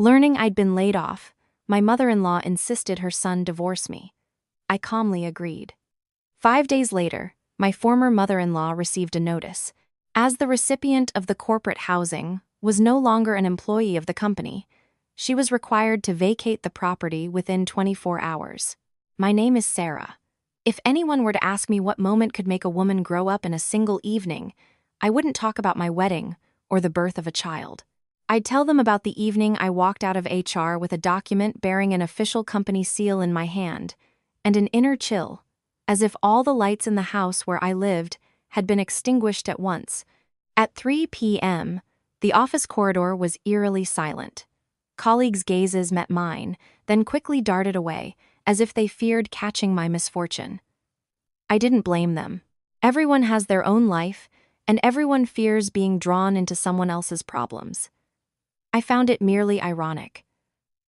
Learning I'd been laid off, my mother-in-law insisted her son divorce me. I calmly agreed. 5 days later, my former mother-in-law received a notice. As the recipient of the corporate housing was no longer an employee of the company, she was required to vacate the property within 24 hours. My name is Sarah. If anyone were to ask me what moment could make a woman grow up in a single evening, I wouldn't talk about my wedding or the birth of a child. I'd tell them about the evening I walked out of HR with a document bearing an official company seal in my hand, and an inner chill, as if all the lights in the house where I lived had been extinguished at once. At 3 p.m., the office corridor was eerily silent. Colleagues' gazes met mine, then quickly darted away, as if they feared catching my misfortune. I didn't blame them. Everyone has their own life, and everyone fears being drawn into someone else's problems. I found it merely ironic.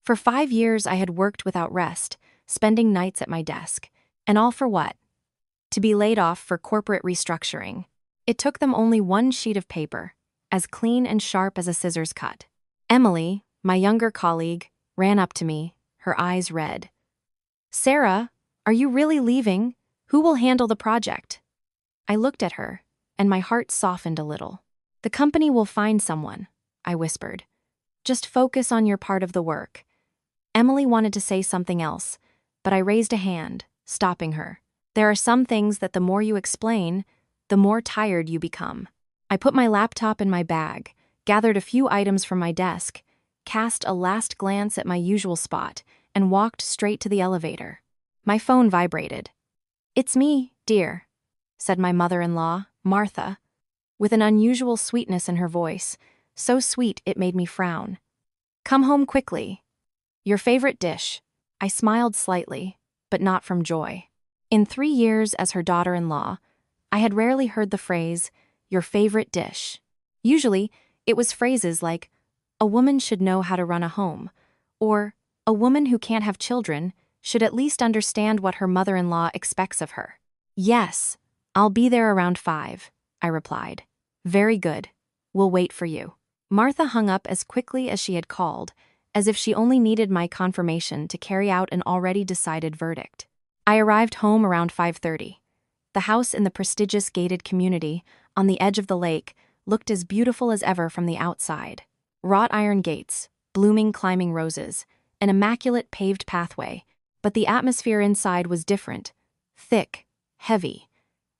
For 5 years I had worked without rest, spending nights at my desk. And all for what? To be laid off for corporate restructuring. It took them only one sheet of paper, as clean and sharp as a scissors cut. Emily, my younger colleague, ran up to me, her eyes red. "Sarah, are you really leaving? Who will handle the project?" I looked at her, and my heart softened a little. "The company will find someone," I whispered. "Just focus on your part of the work." Emily wanted to say something else, but I raised a hand, stopping her. There are some things that the more you explain, the more tired you become. I put my laptop in my bag, gathered a few items from my desk, cast a last glance at my usual spot, and walked straight to the elevator. My phone vibrated. "It's me, dear," said my mother-in-law, Martha, with an unusual sweetness in her voice, so sweet it made me frown. "Come home quickly. Your favorite dish." I smiled slightly, but not from joy. In 3 years as her daughter-in-law, I had rarely heard the phrase, "your favorite dish." Usually, it was phrases like, "a woman should know how to run a home," or "a woman who can't have children should at least understand what her mother-in-law expects of her." "Yes, I'll be there around 5, I replied. "Very good. We'll wait for you." Martha hung up as quickly as she had called, as if she only needed my confirmation to carry out an already decided verdict. I arrived home around 5:30. The house in the prestigious gated community, on the edge of the lake, looked as beautiful as ever from the outside. Wrought iron gates, blooming climbing roses, an immaculate paved pathway, but the atmosphere inside was different, thick, heavy,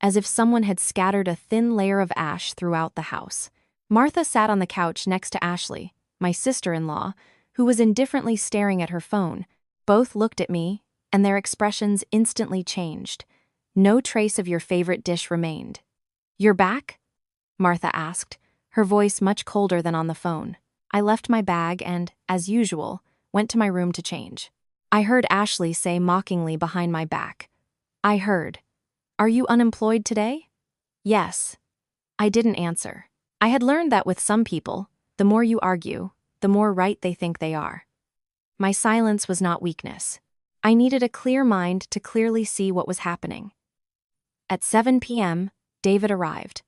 as if someone had scattered a thin layer of ash throughout the house. Martha sat on the couch next to Ashley, my sister-in-law, who was indifferently staring at her phone. Both looked at me, and their expressions instantly changed. No trace of your favorite dish remained. "You're back?" Martha asked, her voice much colder than on the phone. I left my bag and, as usual, went to my room to change. I heard Ashley say mockingly behind my back, "I heard. Are you unemployed today?" "Yes." I didn't answer. I had learned that with some people, the more you argue, the more right they think they are. My silence was not weakness. I needed a clear mind to clearly see what was happening. At 7 p.m., David arrived.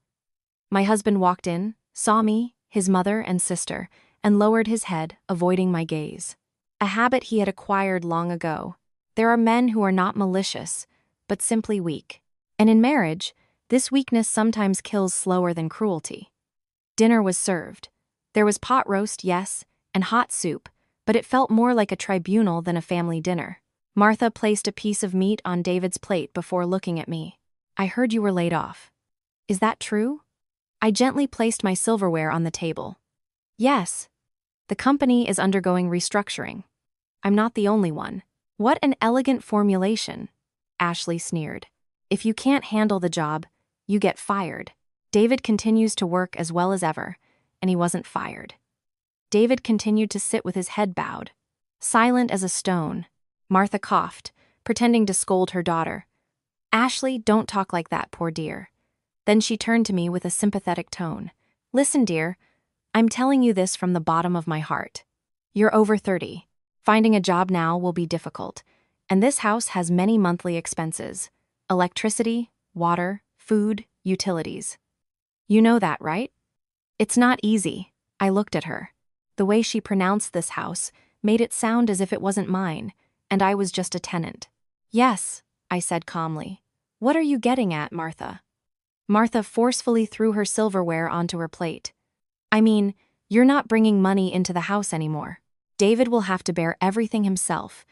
My husband walked in, saw me, his mother and sister, and lowered his head, avoiding my gaze. A habit he had acquired long ago. There are men who are not malicious, but simply weak. And in marriage, this weakness sometimes kills slower than cruelty. Dinner was served. There was pot roast, yes, and hot soup, but it felt more like a tribunal than a family dinner. Martha placed a piece of meat on David's plate before looking at me. "I heard you were laid off. Is that true?" I gently placed my silverware on the table. "Yes. The company is undergoing restructuring. I'm not the only one." "What an elegant formulation," Ashley sneered. "If you can't handle the job, you get fired." David continues to work as well as ever, and he wasn't fired. David continued to sit with his head bowed, silent as a stone. Martha coughed, pretending to scold her daughter. "Ashley, don't talk like that, poor dear." Then she turned to me with a sympathetic tone. "Listen, dear, I'm telling you this from the bottom of my heart. You're over 30. Finding a job now will be difficult, and this house has many monthly expenses: electricity, water, food, utilities. You know that, right? It's not easy." I looked at her. The way she pronounced this house made it sound as if it wasn't mine, and I was just a tenant. Yes, I said calmly. What are you getting at, Martha? Martha forcefully threw her silverware onto her plate. I mean, you're not bringing money into the house anymore. David will have to bear everything himself,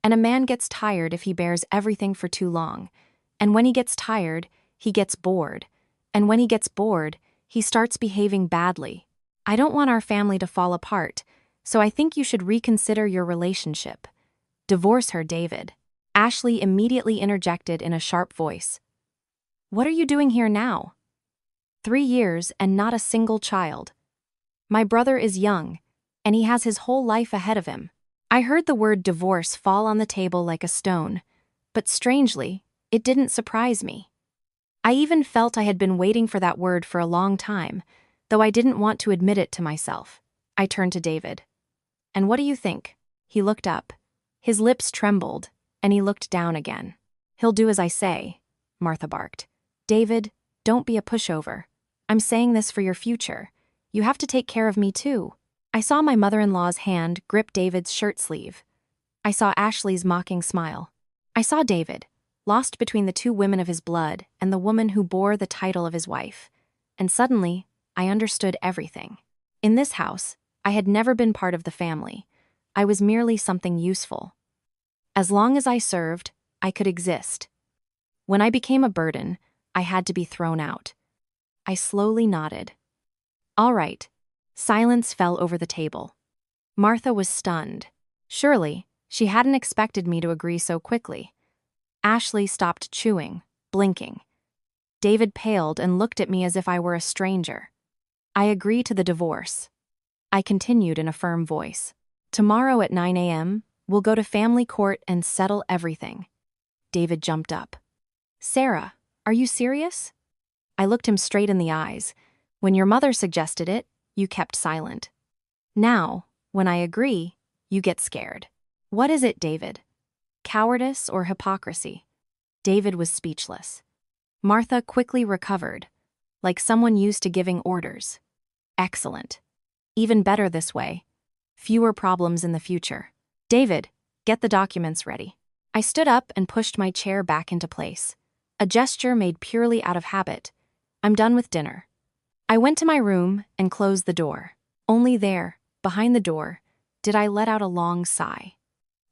and a man gets tired if he bears everything for too long. And when he gets tired, he gets bored. And when he gets bored, he starts behaving badly. I don't want our family to fall apart, so I think you should reconsider your relationship. Divorce her, David. Ashley immediately interjected in a sharp voice. What are you doing here now? 3 years and not a single child. My brother is young, and he has his whole life ahead of him. I heard the word divorce fall on the table like a stone, but strangely, it didn't surprise me. I even felt I had been waiting for that word for a long time, though I didn't want to admit it to myself. I turned to David. And what do you think? He looked up. His lips trembled, and he looked down again. He'll do as I say, Martha barked. David, don't be a pushover. I'm saying this for your future. You have to take care of me too. I saw my mother-in-law's hand grip David's shirt sleeve. I saw Ashley's mocking smile. I saw David, lost between the two women of his blood and the woman who bore the title of his wife. And suddenly, I understood everything. In this house, I had never been part of the family. I was merely something useful. As long as I served, I could exist. When I became a burden, I had to be thrown out. I slowly nodded. All right. Silence fell over the table. Martha was stunned. Surely, she hadn't expected me to agree so quickly. Ashley stopped chewing, blinking. David paled and looked at me as if I were a stranger. I agree to the divorce. I continued in a firm voice. Tomorrow at 9 a.m., we'll go to family court and settle everything. David jumped up. Sarah, are you serious? I looked him straight in the eyes. When your mother suggested it, you kept silent. Now, when I agree, you get scared. What is it, David? Cowardice or hypocrisy? David was speechless. Martha quickly recovered, like someone used to giving orders. Excellent. Even better this way. Fewer problems in the future. David, get the documents ready. I stood up and pushed my chair back into place. A gesture made purely out of habit. I'm done with dinner. I went to my room and closed the door. Only there, behind the door, did I let out a long sigh.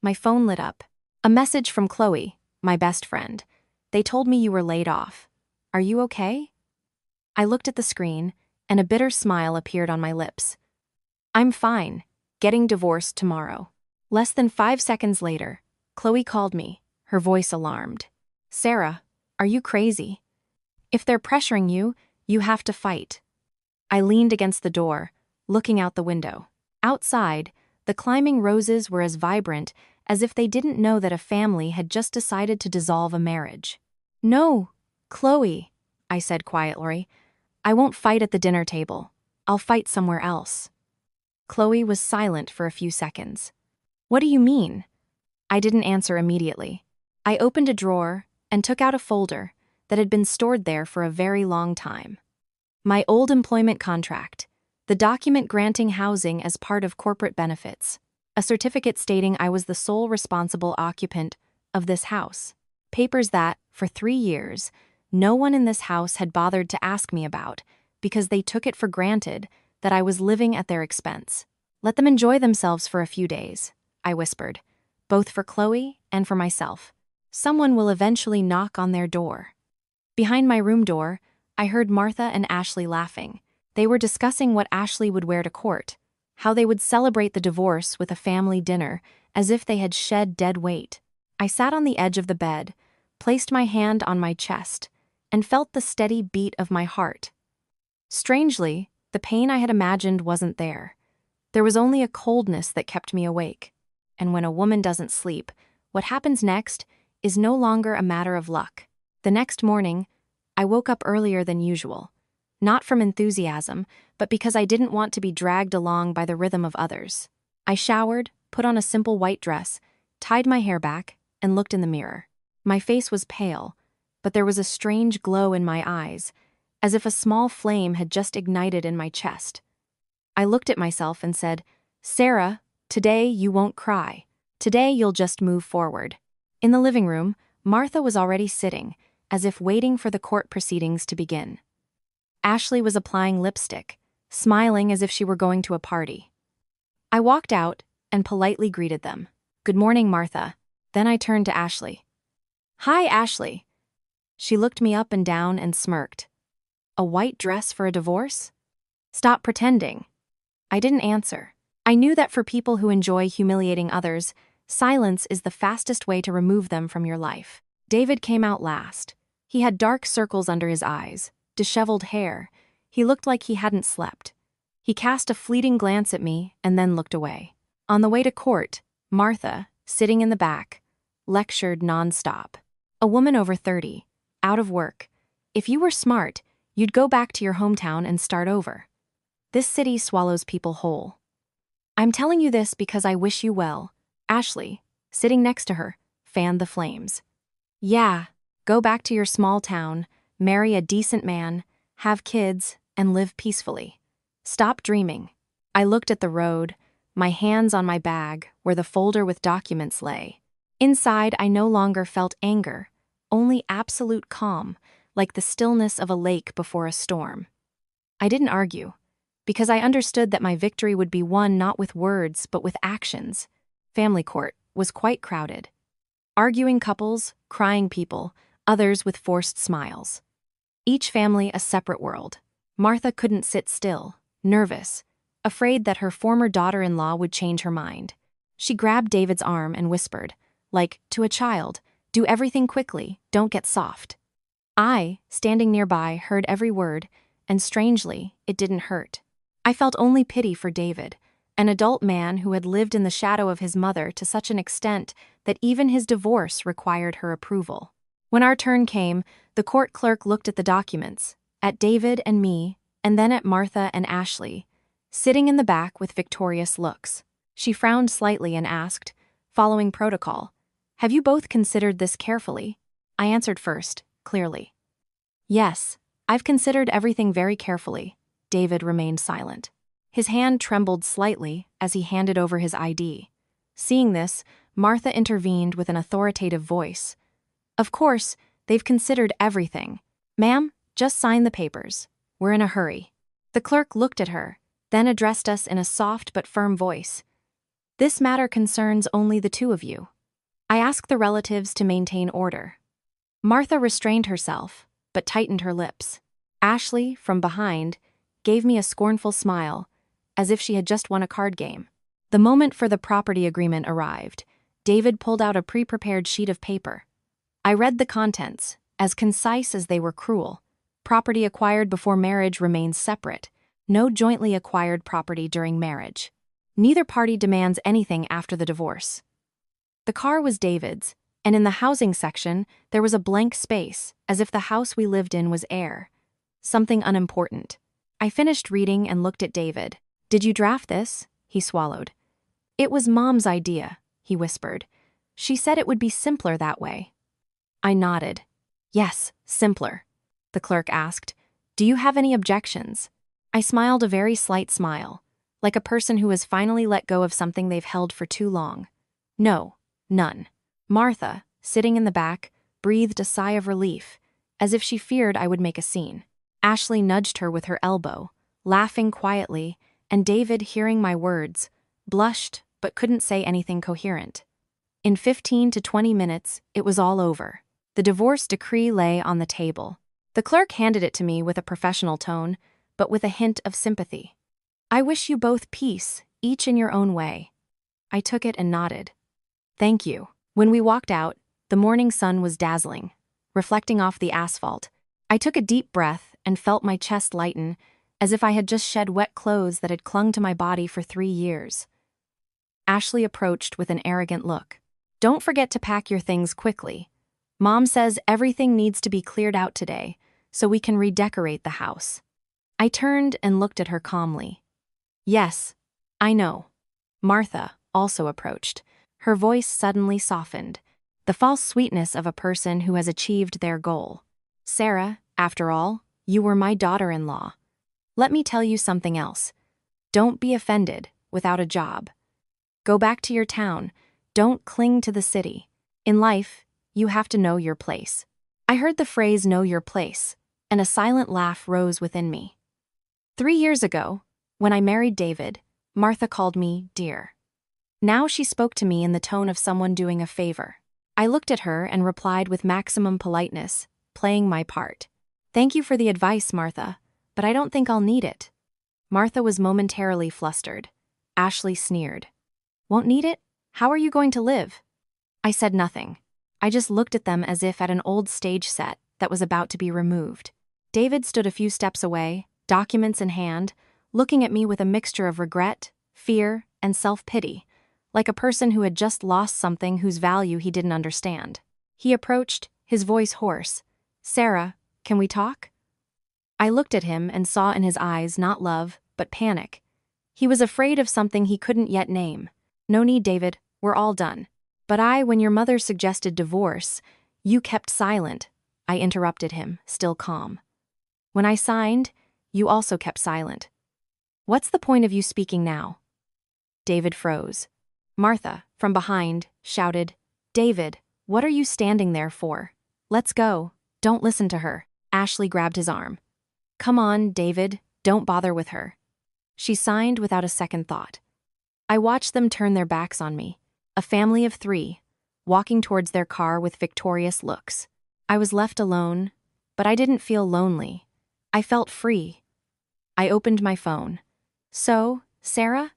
My phone lit up. A message from Chloe, my best friend. They told me you were laid off. Are you okay? I looked at the screen, and a bitter smile appeared on my lips. I'm fine. Getting divorced tomorrow. Less than 5 seconds later, Chloe called me, her voice alarmed. Sarah, are you crazy? If they're pressuring you, you have to fight. I leaned against the door, looking out the window. Outside, the climbing roses were as vibrant as if they didn't know that a family had just decided to dissolve a marriage. No, Chloe, I said quietly. I won't fight at the dinner table. I'll fight somewhere else. Chloe was silent for a few seconds. What do you mean? I didn't answer immediately. I opened a drawer and took out a folder that had been stored there for a very long time. My old employment contract, the document granting housing as part of corporate benefits, a certificate stating I was the sole responsible occupant of this house, papers that, for 3 years, no one in this house had bothered to ask me about because they took it for granted that I was living at their expense. Let them enjoy themselves for a few days, I whispered, both for Chloe and for myself. Someone will eventually knock on their door. Behind my room door, I heard Martha and Ashley laughing. They were discussing what Ashley would wear to court, how they would celebrate the divorce with a family dinner, as if they had shed dead weight. I sat on the edge of the bed, placed my hand on my chest, and felt the steady beat of my heart. Strangely, the pain I had imagined wasn't there. There was only a coldness that kept me awake. And when a woman doesn't sleep, what happens next is no longer a matter of luck. The next morning, I woke up earlier than usual. Not from enthusiasm, but because I didn't want to be dragged along by the rhythm of others. I showered, put on a simple white dress, tied my hair back, and looked in the mirror. My face was pale, but there was a strange glow in my eyes, as if a small flame had just ignited in my chest. I looked at myself and said, Sarah, today you won't cry. Today you'll just move forward. In the living room, Martha was already sitting, as if waiting for the court proceedings to begin. Ashley was applying lipstick, smiling as if she were going to a party. I walked out and politely greeted them. Good morning, Martha. Then I turned to Ashley. Hi, Ashley. She looked me up and down and smirked. A white dress for a divorce? Stop pretending. I didn't answer. I knew that for people who enjoy humiliating others, silence is the fastest way to remove them from your life. David came out last. He had dark circles under his eyes, disheveled hair. He looked like he hadn't slept. He cast a fleeting glance at me and then looked away. On the way to court, Martha, sitting in the back, lectured nonstop. A woman over 30, out of work. If you were smart, you'd go back to your hometown and start over. This city swallows people whole. I'm telling you this because I wish you well. Ashley, sitting next to her, fanned the flames. Yeah, go back to your small town, marry a decent man, have kids, and live peacefully. Stop dreaming. I looked at the road, my hands on my bag, where the folder with documents lay. Inside, I no longer felt anger, only absolute calm, like the stillness of a lake before a storm. I didn't argue, because I understood that my victory would be won not with words but with actions. Family court was quite crowded. Arguing couples, crying people, others with forced smiles. Each family a separate world. Martha couldn't sit still, nervous, afraid that her former daughter-in-law would change her mind. She grabbed David's arm and whispered, like to a child, do everything quickly, don't get soft. I, standing nearby, heard every word, and strangely, it didn't hurt. I felt only pity for David, an adult man who had lived in the shadow of his mother to such an extent that even his divorce required her approval. When our turn came, the court clerk looked at the documents, at David and me, and then at Martha and Ashley, sitting in the back with victorious looks. She frowned slightly and asked, following protocol, "Have you both considered this carefully?" I answered first, clearly. Yes, I've considered everything very carefully. David remained silent. His hand trembled slightly as he handed over his ID. Seeing this, Martha intervened with an authoritative voice. Of course, they've considered everything. Ma'am, just sign the papers. We're in a hurry. The clerk looked at her, then addressed us in a soft but firm voice. This matter concerns only the two of you. I ask the relatives to maintain order. Martha restrained herself, but tightened her lips. Ashley, from behind, gave me a scornful smile, as if she had just won a card game. The moment for the property agreement arrived. David pulled out a pre-prepared sheet of paper. I read the contents, as concise as they were cruel. Property acquired before marriage remains separate. No jointly acquired property during marriage. Neither party demands anything after the divorce. The car was David's, and in the housing section, there was a blank space, as if the house we lived in was air. Something unimportant. I finished reading and looked at David. Did you draft this? He swallowed. It was Mom's idea, he whispered. She said it would be simpler that way. I nodded. Yes, simpler. The clerk asked, do you have any objections? I smiled a very slight smile, like a person who has finally let go of something they've held for too long. No, none. Martha, sitting in the back, breathed a sigh of relief, as if she feared I would make a scene. Ashley nudged her with her elbow, laughing quietly, and David, hearing my words, blushed but couldn't say anything coherent. In 15 to 20 minutes, it was all over. The divorce decree lay on the table. The clerk handed it to me with a professional tone, but with a hint of sympathy. I wish you both peace, each in your own way. I took it and nodded. Thank you. When we walked out, the morning sun was dazzling, reflecting off the asphalt. I took a deep breath and felt my chest lighten, as if I had just shed wet clothes that had clung to my body for 3 years. Ashley approached with an arrogant look. Don't forget to pack your things quickly. Mom says everything needs to be cleared out today, so we can redecorate the house. I turned and looked at her calmly. Yes, I know. Martha also approached. Her voice suddenly softened, the false sweetness of a person who has achieved their goal. Sarah, after all, you were my daughter-in-law. Let me tell you something else. Don't be offended. without a job. Go back to your town. Don't cling to the city. In life, you have to know your place. I heard the phrase know your place, and a silent laugh rose within me. 3 years ago, when I married David, Martha called me dear. Now she spoke to me in the tone of someone doing a favor. I looked at her and replied with maximum politeness, playing my part. Thank you for the advice, Martha, but I don't think I'll need it. Martha was momentarily flustered. Ashley sneered. Won't need it? How are you going to live? I said nothing. I just looked at them as if at an old stage set that was about to be removed. David stood a few steps away, documents in hand, looking at me with a mixture of regret, fear, and self-pity, like a person who had just lost something whose value he didn't understand. He approached, his voice hoarse. Sarah, can we talk? I looked at him and saw in his eyes not love, but panic. He was afraid of something he couldn't yet name. No need, David, we're all done. But when your mother suggested divorce, you kept silent. I interrupted him, still calm. When I signed, you also kept silent. What's the point of you speaking now? David froze. Martha, from behind, shouted, David, what are you standing there for? Let's go. Don't listen to her. Ashley grabbed his arm. Come on, David, don't bother with her. She signed without a second thought. I watched them turn their backs on me, a family of 3, walking towards their car with victorious looks. I was left alone, but I didn't feel lonely. I felt free. I opened my phone. So, Sarah?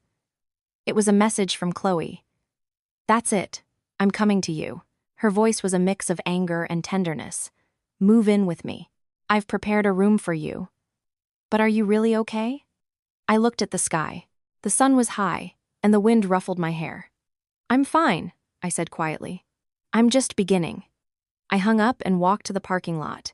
It was a message from Chloe. That's it. I'm coming to you. Her voice was a mix of anger and tenderness. Move in with me. I've prepared a room for you. But are you really okay? I looked at the sky. The sun was high, and the wind ruffled my hair. I'm fine, I said quietly. I'm just beginning. I hung up and walked to the parking lot.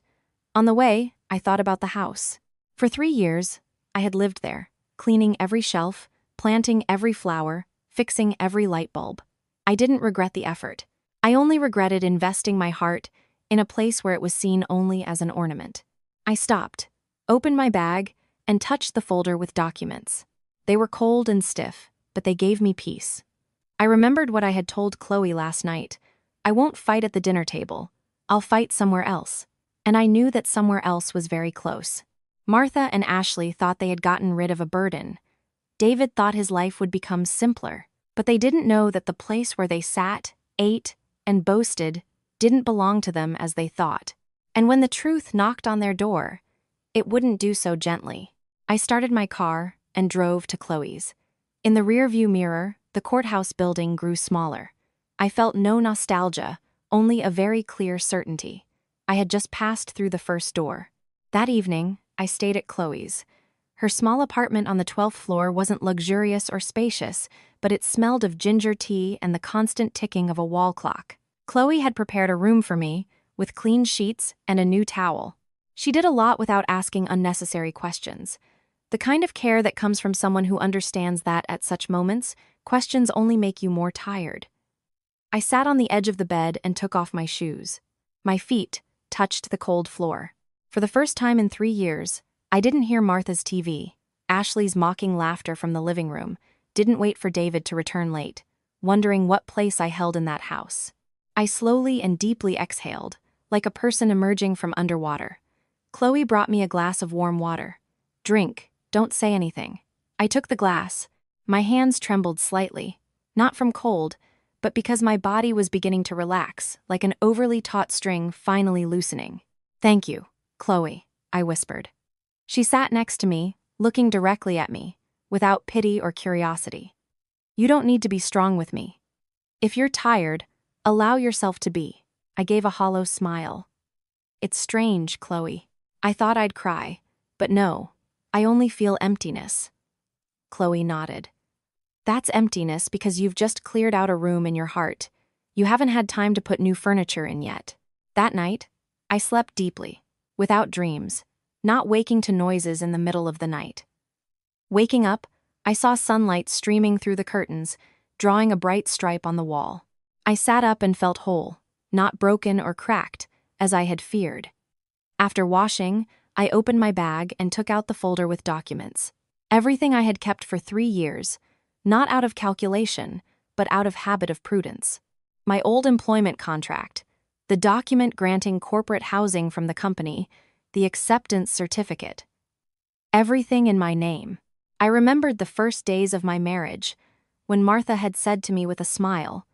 On the way, I thought about the house. For 3 years, I had lived there, cleaning every shelf, planting every flower, fixing every light bulb. I didn't regret the effort. I only regretted investing my heart in a place where it was seen only as an ornament. I stopped, opened my bag, and touched the folder with documents. They were cold and stiff, but they gave me peace. I remembered what I had told Chloe last night. I won't fight at the dinner table. I'll fight somewhere else. And I knew that somewhere else was very close. Martha and Ashley thought they had gotten rid of a burden. David thought his life would become simpler, but they didn't know that the place where they sat, ate, and boasted didn't belong to them as they thought. And when the truth knocked on their door, it wouldn't do so gently. I started my car and drove to Chloe's. In the rearview mirror, the courthouse building grew smaller. I felt no nostalgia, only a very clear certainty. I had just passed through the first door. That evening, I stayed at Chloe's. Her small apartment on the 12th floor wasn't luxurious or spacious, but it smelled of ginger tea and the constant ticking of a wall clock. Chloe had prepared a room for me, with clean sheets and a new towel. She did a lot without asking unnecessary questions. The kind of care that comes from someone who understands that at such moments, questions only make you more tired. I sat on the edge of the bed and took off my shoes. My feet touched the cold floor. For the first time in 3 years, I didn't hear Martha's TV. Ashley's mocking laughter from the living room. Didn't wait for David to return late, wondering what place I held in that house. I slowly and deeply exhaled, like a person emerging from underwater. Chloe brought me a glass of warm water. Drink, don't say anything. I took the glass. My hands trembled slightly, not from cold, but because my body was beginning to relax, like an overly taut string finally loosening. Thank you, Chloe, I whispered. She sat next to me, looking directly at me, without pity or curiosity. You don't need to be strong with me. If you're tired, allow yourself to be. I gave a hollow smile. It's strange, Chloe. I thought I'd cry, but no, I only feel emptiness. Chloe nodded. That's emptiness because you've just cleared out a room in your heart. You haven't had time to put new furniture in yet. That night, I slept deeply, without dreams, not waking to noises in the middle of the night. Waking up, I saw sunlight streaming through the curtains, drawing a bright stripe on the wall. I sat up and felt whole, not broken or cracked, as I had feared. After washing, I opened my bag and took out the folder with documents. Everything I had kept for 3 years, not out of calculation, but out of habit of prudence. My old employment contract, the document granting corporate housing from the company, the acceptance certificate. Everything in my name. I remembered the first days of my marriage, when Martha had said to me with a smile,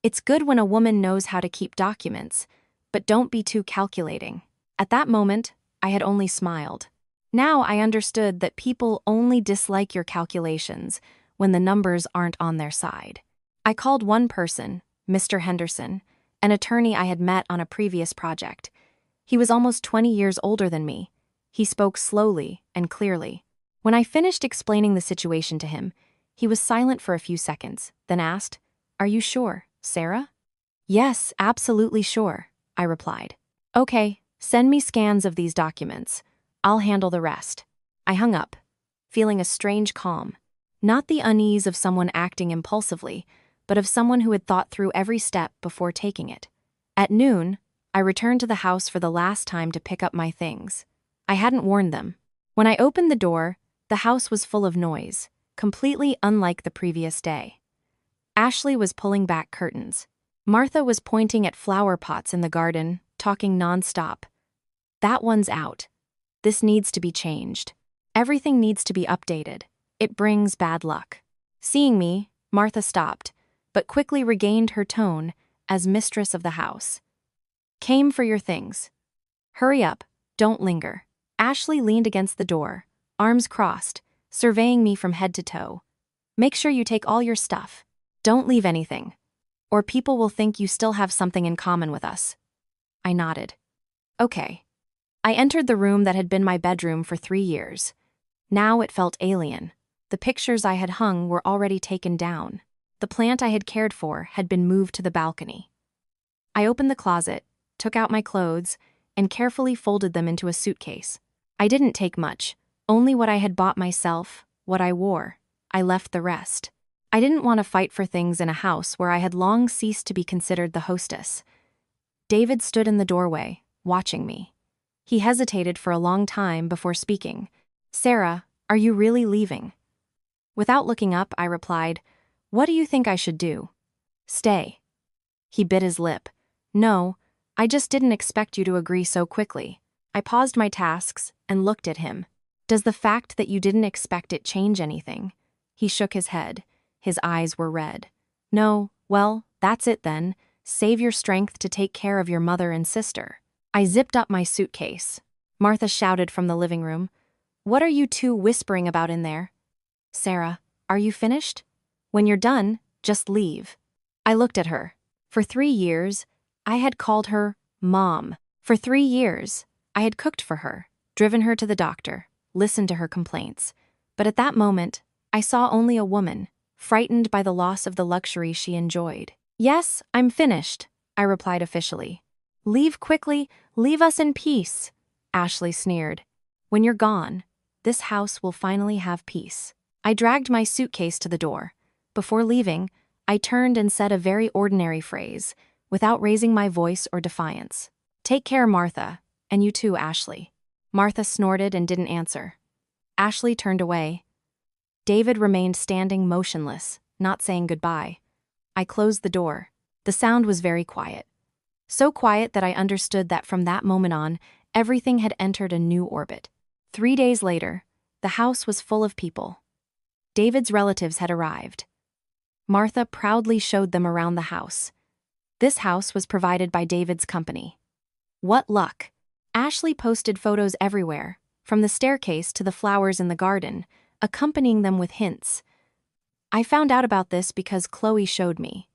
"It's good when a woman knows how to keep documents, but don't be too calculating." At that moment, I had only smiled. Now I understood that people only dislike your calculations when the numbers aren't on their side. I called one person, Mr. Henderson, an attorney I had met on a previous project. He was almost 20 years older than me. He spoke slowly and clearly. When I finished explaining the situation to him, he was silent for a few seconds, then asked, "Are you sure, Sarah?" "Yes, absolutely sure," I replied. "Okay, send me scans of these documents. I'll handle the rest." I hung up, feeling a strange calm. Not the unease of someone acting impulsively, but of someone who had thought through every step before taking it. At noon, I returned to the house for the last time to pick up my things. I hadn't worn them. When I opened the door, the house was full of noise, completely unlike the previous day. Ashley was pulling back curtains. Martha was pointing at flower pots in the garden, talking nonstop. "That one's out. This needs to be changed. Everything needs to be updated. It brings bad luck." Seeing me, Martha stopped, but quickly regained her tone as mistress of the house. "Came for your things. Hurry up, don't linger." Ashley leaned against the door, arms crossed, surveying me from head to toe. "Make sure you take all your stuff. Don't leave anything, or people will think you still have something in common with us." I nodded. "Okay." I entered the room that had been my bedroom for 3 years. Now it felt alien. The pictures I had hung were already taken down. The plant I had cared for had been moved to the balcony. I opened the closet, took out my clothes, and carefully folded them into a suitcase. I didn't take much, only what I had bought myself, what I wore. I left the rest. I didn't want to fight for things in a house where I had long ceased to be considered the hostess. David stood in the doorway, watching me. He hesitated for a long time before speaking. "Sarah, are you really leaving?" Without looking up, I replied, "What do you think I should do?" "Stay." He bit his lip. "No, I just didn't expect you to agree so quickly." I paused my tasks and looked at him. "Does the fact that you didn't expect it change anything?" He shook his head. His eyes were red. "No, well, that's it then. Save your strength to take care of your mother and sister." I zipped up my suitcase. Martha shouted from the living room, "What are you two whispering about in there?" "Sarah, are you finished? When you're done, just leave." I looked at her. For 3 years, I had called her Mom. For 3 years, I had cooked for her, driven her to the doctor, listened to her complaints. But at that moment, I saw only a woman, frightened by the loss of the luxury she enjoyed. "Yes, I'm finished," I replied officially. "Leave quickly, leave us in peace," Ashley sneered. "When you're gone, this house will finally have peace." I dragged my suitcase to the door. Before leaving, I turned and said a very ordinary phrase, without raising my voice or defiance. "Take care, Martha, and you too, Ashley." Martha snorted and didn't answer. Ashley turned away. David remained standing motionless, not saying goodbye. I closed the door. The sound was very quiet. So quiet that I understood that from that moment on, everything had entered a new orbit. 3 days later, the house was full of people. David's relatives had arrived. Martha proudly showed them around the house. This house was provided by David's company. What luck! Ashley posted photos everywhere, from the staircase to the flowers in the garden, accompanying them with hints. I found out about this because Chloe showed me.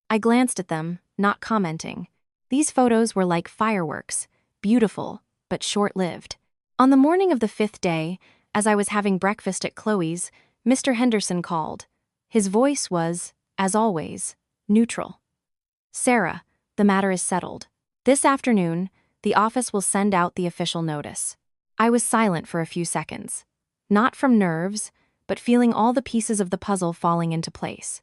I glanced at them, not commenting. These photos were like fireworks, beautiful, but short-lived. On the morning of the 5th day, as I was having breakfast at Chloe's, Mr. Henderson called. His voice was, as always, neutral. "Sarah, the matter is settled. This afternoon, the office will send out the official notice." I was silent for a few seconds. Not from nerves, but feeling all the pieces of the puzzle falling into place.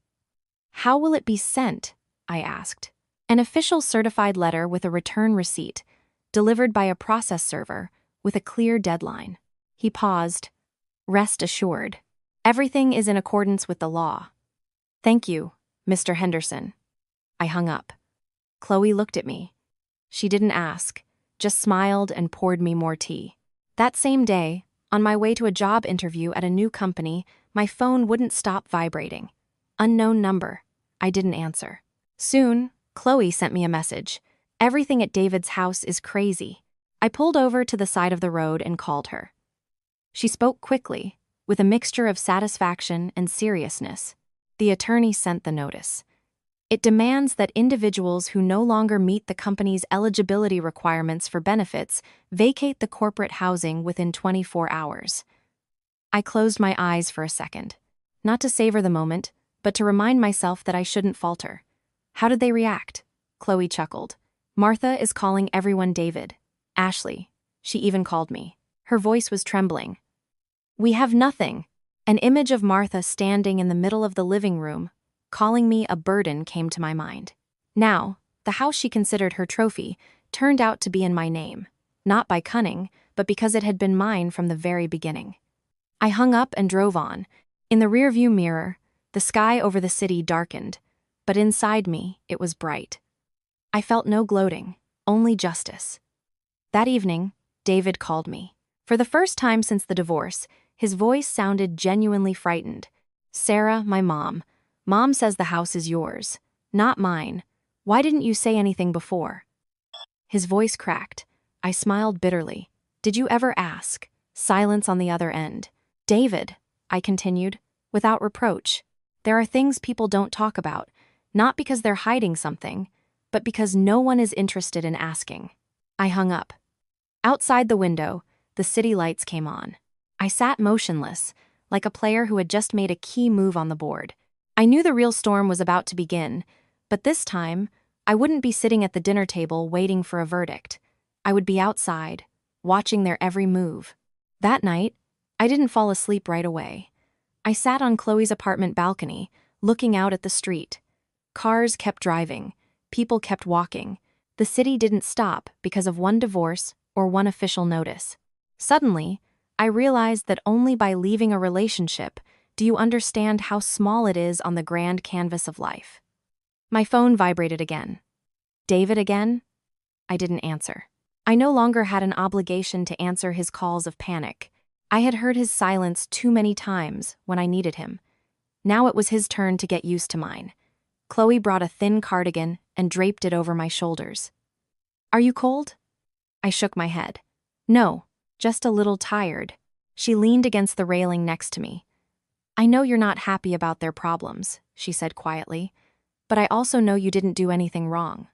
"How will it be sent?" I asked. "An official certified letter with a return receipt, delivered by a process server, with a clear deadline." He paused. "Rest assured." Everything is in accordance with the law. Thank you, Mr. Henderson. I hung up. Chloe looked at me. She didn't ask, just smiled and poured me more tea. That same day, on my way to a job interview at a new company, my phone wouldn't stop vibrating. Unknown number. I didn't answer. Soon, Chloe sent me a message. Everything at David's house is crazy. I pulled over to the side of the road and called her. She spoke quickly, with a mixture of satisfaction and seriousness. The attorney sent the notice. It demands that individuals who no longer meet the company's eligibility requirements for benefits vacate the corporate housing within 24 hours. I closed my eyes for a second, not to savor the moment, but to remind myself that I shouldn't falter. How did they react? Chloe chuckled. Martha is calling everyone David. Ashley. She even called me. Her voice was trembling. We have nothing. An image of Martha standing in the middle of the living room, calling me a burden, came to my mind. Now, the house she considered her trophy turned out to be in my name, not by cunning, but because it had been mine from the very beginning. I hung up and drove on. In the rearview mirror, the sky over the city darkened, but inside me, it was bright. I felt no gloating, only justice. That evening, David called me. For the first time since the divorce, his voice sounded genuinely frightened. Sarah, my mom. Mom says the house is yours, not mine. Why didn't you say anything before? His voice cracked. I smiled bitterly. Did you ever ask? Silence on the other end. David, I continued, without reproach. There are things people don't talk about, not because they're hiding something, but because no one is interested in asking. I hung up. Outside the window, the city lights came on. I sat motionless, like a player who had just made a key move on the board. I knew the real storm was about to begin, but this time, I wouldn't be sitting at the dinner table waiting for a verdict. I would be outside, watching their every move. That night, I didn't fall asleep right away. I sat on Chloe's apartment balcony, looking out at the street. Cars kept driving, people kept walking. The city didn't stop because of one divorce or one official notice. Suddenly, I realized that only by leaving a relationship do you understand how small it is on the grand canvas of life. My phone vibrated again. David again? I didn't answer. I no longer had an obligation to answer his calls of panic. I had heard his silence too many times when I needed him. Now it was his turn to get used to mine. Chloe brought a thin cardigan and draped it over my shoulders. Are you cold? I shook my head. No, just a little tired. She leaned against the railing next to me. I know you're not happy about their problems, she said quietly, but I also know you didn't do anything wrong.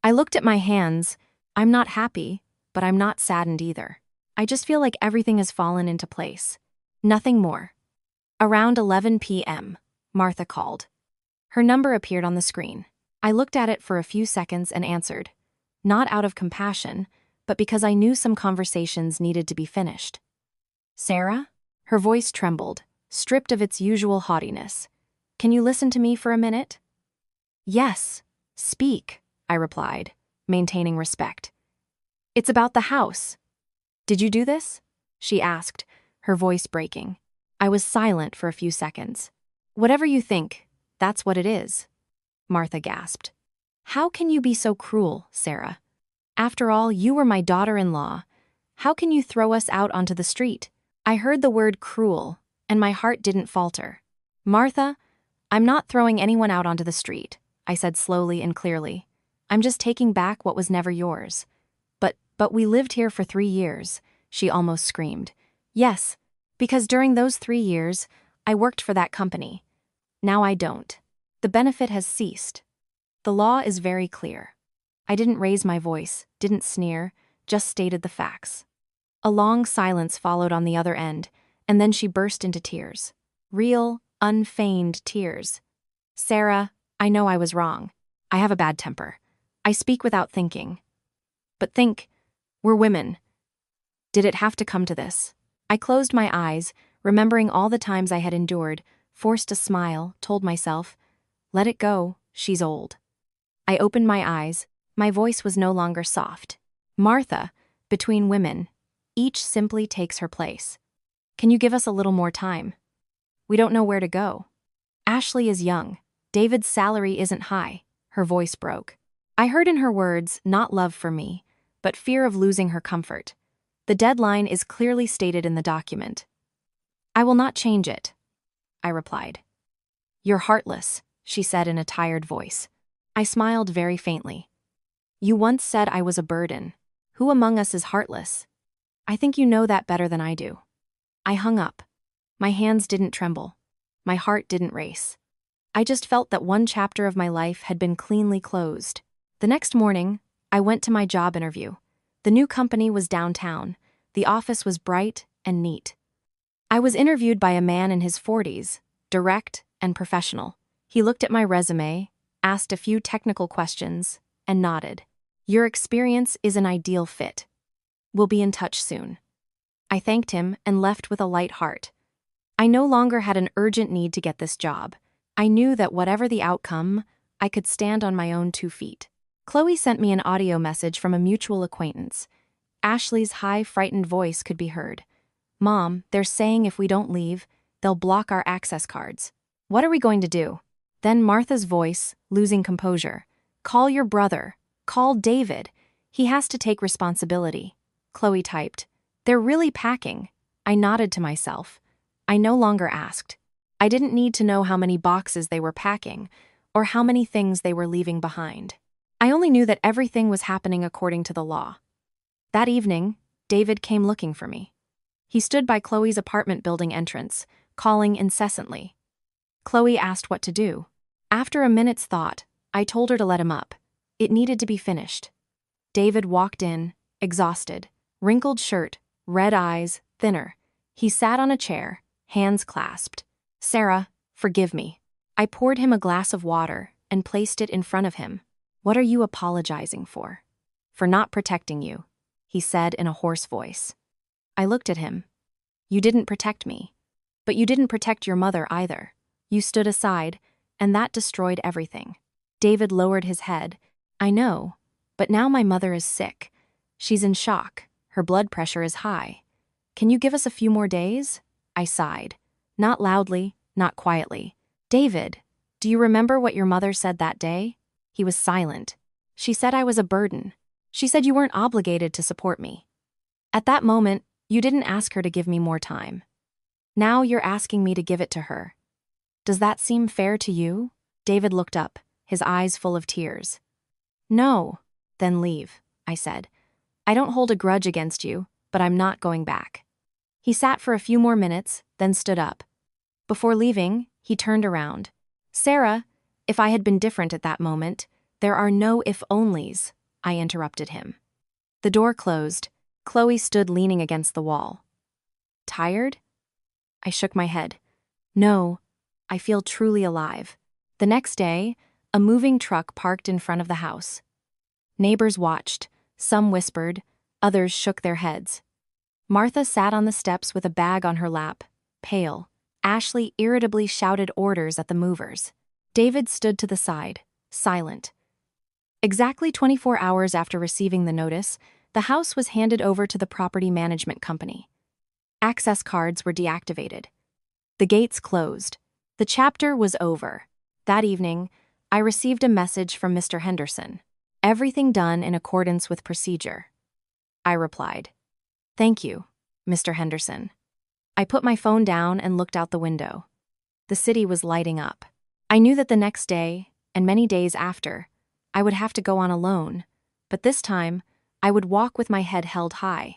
I looked at my hands. I'm not happy, but I'm not saddened either. I just feel like everything has fallen into place. Nothing more. Around 11 p.m., Martha called. Her number appeared on the screen. I looked at it for a few seconds and answered, not out of compassion, but because I knew some conversations needed to be finished. Sarah? Her voice trembled, stripped of its usual haughtiness. Can you listen to me for a minute? Yes, speak, I replied, maintaining respect. It's about the house. Did you do this? She asked, her voice breaking. I was silent for a few seconds. Whatever you think, that's what it is, Martha gasped. How can you be so cruel, Sarah? After all, you were my daughter-in-law. How can you throw us out onto the street? I heard the word cruel, and my heart didn't falter. Martha, I'm not throwing anyone out onto the street, I said slowly and clearly. I'm just taking back what was never yours. But we lived here for 3 years, she almost screamed. Yes, because during those 3 years, I worked for that company. Now I don't. The benefit has ceased. The law is very clear. I didn't raise my voice, didn't sneer, just stated the facts. A long silence followed on the other end, and then she burst into tears. Real, unfeigned tears. Sarah, I know I was wrong. I have a bad temper. I speak without thinking. But think, we're women. Did it have to come to this? I closed my eyes, remembering all the times I had endured, forced a smile, told myself, let it go, she's old. I opened my eyes. My voice was no longer soft. Martha, between women, each simply takes her place. Can you give us a little more time? We don't know where to go. Ashley is young. David's salary isn't high. Her voice broke. I heard in her words not love for me, but fear of losing her comfort. The deadline is clearly stated in the document. I will not change it, I replied. You're heartless, she said in a tired voice. I smiled very faintly. You once said I was a burden. Who among us is heartless? I think you know that better than I do. I hung up. My hands didn't tremble. My heart didn't race. I just felt that one chapter of my life had been cleanly closed. The next morning, I went to my job interview. The new company was downtown. The office was bright and neat. I was interviewed by a man in his 40s, direct and professional. He looked at my resume, asked a few technical questions, and nodded. Your experience is an ideal fit. We'll be in touch soon. I thanked him and left with a light heart. I no longer had an urgent need to get this job. I knew that whatever the outcome, I could stand on my own 2 feet. Chloe sent me an audio message from a mutual acquaintance. Ashley's high, frightened voice could be heard. Mom, they're saying if we don't leave, they'll block our access cards. What are we going to do? Then Martha's voice, losing composure. Call your brother. Call David. He has to take responsibility. Chloe typed. They're really packing. I nodded to myself. I no longer asked. I didn't need to know how many boxes they were packing, or how many things they were leaving behind. I only knew that everything was happening according to the law. That evening, David came looking for me. He stood by Chloe's apartment building entrance, calling incessantly. Chloe asked what to do. After a minute's thought, I told her to let him up. It needed to be finished. David walked in, exhausted, wrinkled shirt, red eyes, thinner. He sat on a chair, hands clasped. Sarah, forgive me. I poured him a glass of water and placed it in front of him. What are you apologizing for? For not protecting you, he said in a hoarse voice. I looked at him. You didn't protect me. But you didn't protect your mother either. You stood aside, and that destroyed everything. David lowered his head. I know, but now my mother is sick. She's in shock. Her blood pressure is high. Can you give us a few more days? I sighed. Not loudly, not quietly. David, do you remember what your mother said that day? He was silent. She said I was a burden. She said you weren't obligated to support me. At that moment, you didn't ask her to give me more time. Now you're asking me to give it to her. Does that seem fair to you? David looked up, his eyes full of tears. No. Then leave, I said. I don't hold a grudge against you, but I'm not going back. He sat for a few more minutes, then stood up. Before leaving, he turned around. Sarah, if I had been different at that moment, there are no if-onlys, I interrupted him. The door closed. Chloe stood leaning against the wall. Tired? I shook my head. No, I feel truly alive. The next day, a moving truck parked in front of the house. Neighbors watched. Some whispered, others shook their heads. Martha sat on the steps with a bag on her lap, pale. Ashley irritably shouted orders at the movers. David stood to the side, silent. Exactly 24 hours after receiving the notice, the house was handed over to the property management company. Access cards were deactivated. The gates closed. The chapter was over. That evening, I received a message from Mr. Henderson. Everything done in accordance with procedure. I replied, Thank you, Mr. Henderson. I put my phone down and looked out the window. The city was lighting up. I knew that the next day, and many days after, I would have to go on alone, but this time, I would walk with my head held high.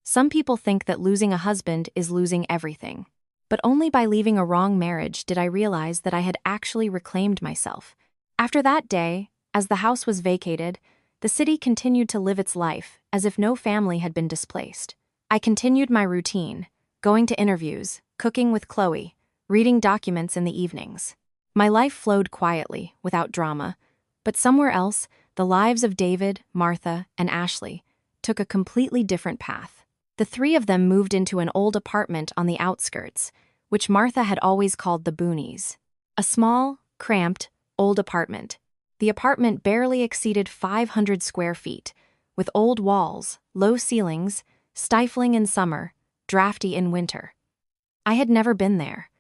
Some people think that losing a husband is losing everything, but only by leaving a wrong marriage did I realize that I had actually reclaimed myself. After that day, as the house was vacated, the city continued to live its life as if no family had been displaced. I continued my routine, going to interviews, cooking with Chloe, reading documents in the evenings. My life flowed quietly, without drama, but somewhere else, the lives of David, Martha, and Ashley took a completely different path. The three of them moved into an old apartment on the outskirts, which Martha had always called the boonies. A small, cramped, old apartment. The apartment barely exceeded 500 square feet, with old walls, low ceilings, stifling in summer, drafty in winter. I had never been there.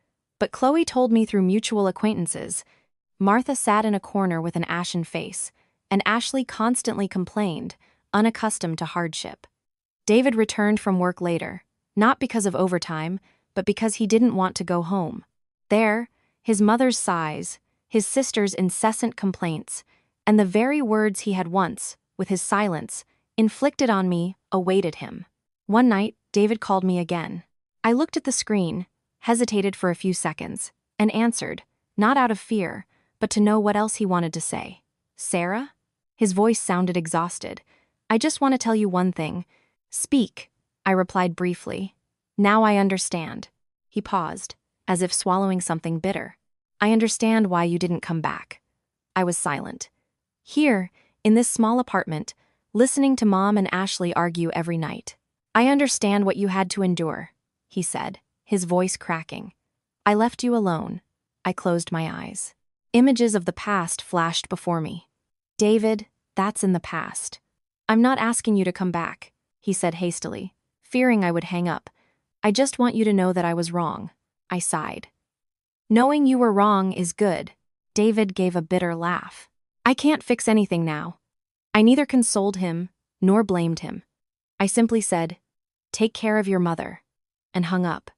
but Chloe told me through mutual acquaintances. Martha sat in a corner with an ashen face, and Ashley constantly complained, unaccustomed to hardship. David returned from work later, not because of overtime, but because he didn't want to go home. There, his mother's sighs, his sister's incessant complaints, and the very words he had once, with his silence, inflicted on me, awaited him. One night, David called me again. I looked at the screen, hesitated for a few seconds, and answered, not out of fear, but to know what else he wanted to say. Sarah? His voice sounded exhausted. I just want to tell you one thing. Speak, I replied briefly. Now I understand. He paused, as if swallowing something bitter. I understand why you didn't come back. I was silent. Here, in this small apartment, listening to Mom and Ashley argue every night. I understand what you had to endure, he said, his voice cracking. I left you alone. I closed my eyes. Images of the past flashed before me. David, that's in the past. I'm not asking you to come back, he said hastily, fearing I would hang up. I just want you to know that I was wrong. I sighed. Knowing you were wrong is good. David gave a bitter laugh. I can't fix anything now. I neither consoled him nor blamed him. I simply said, take care of your mother, and hung up.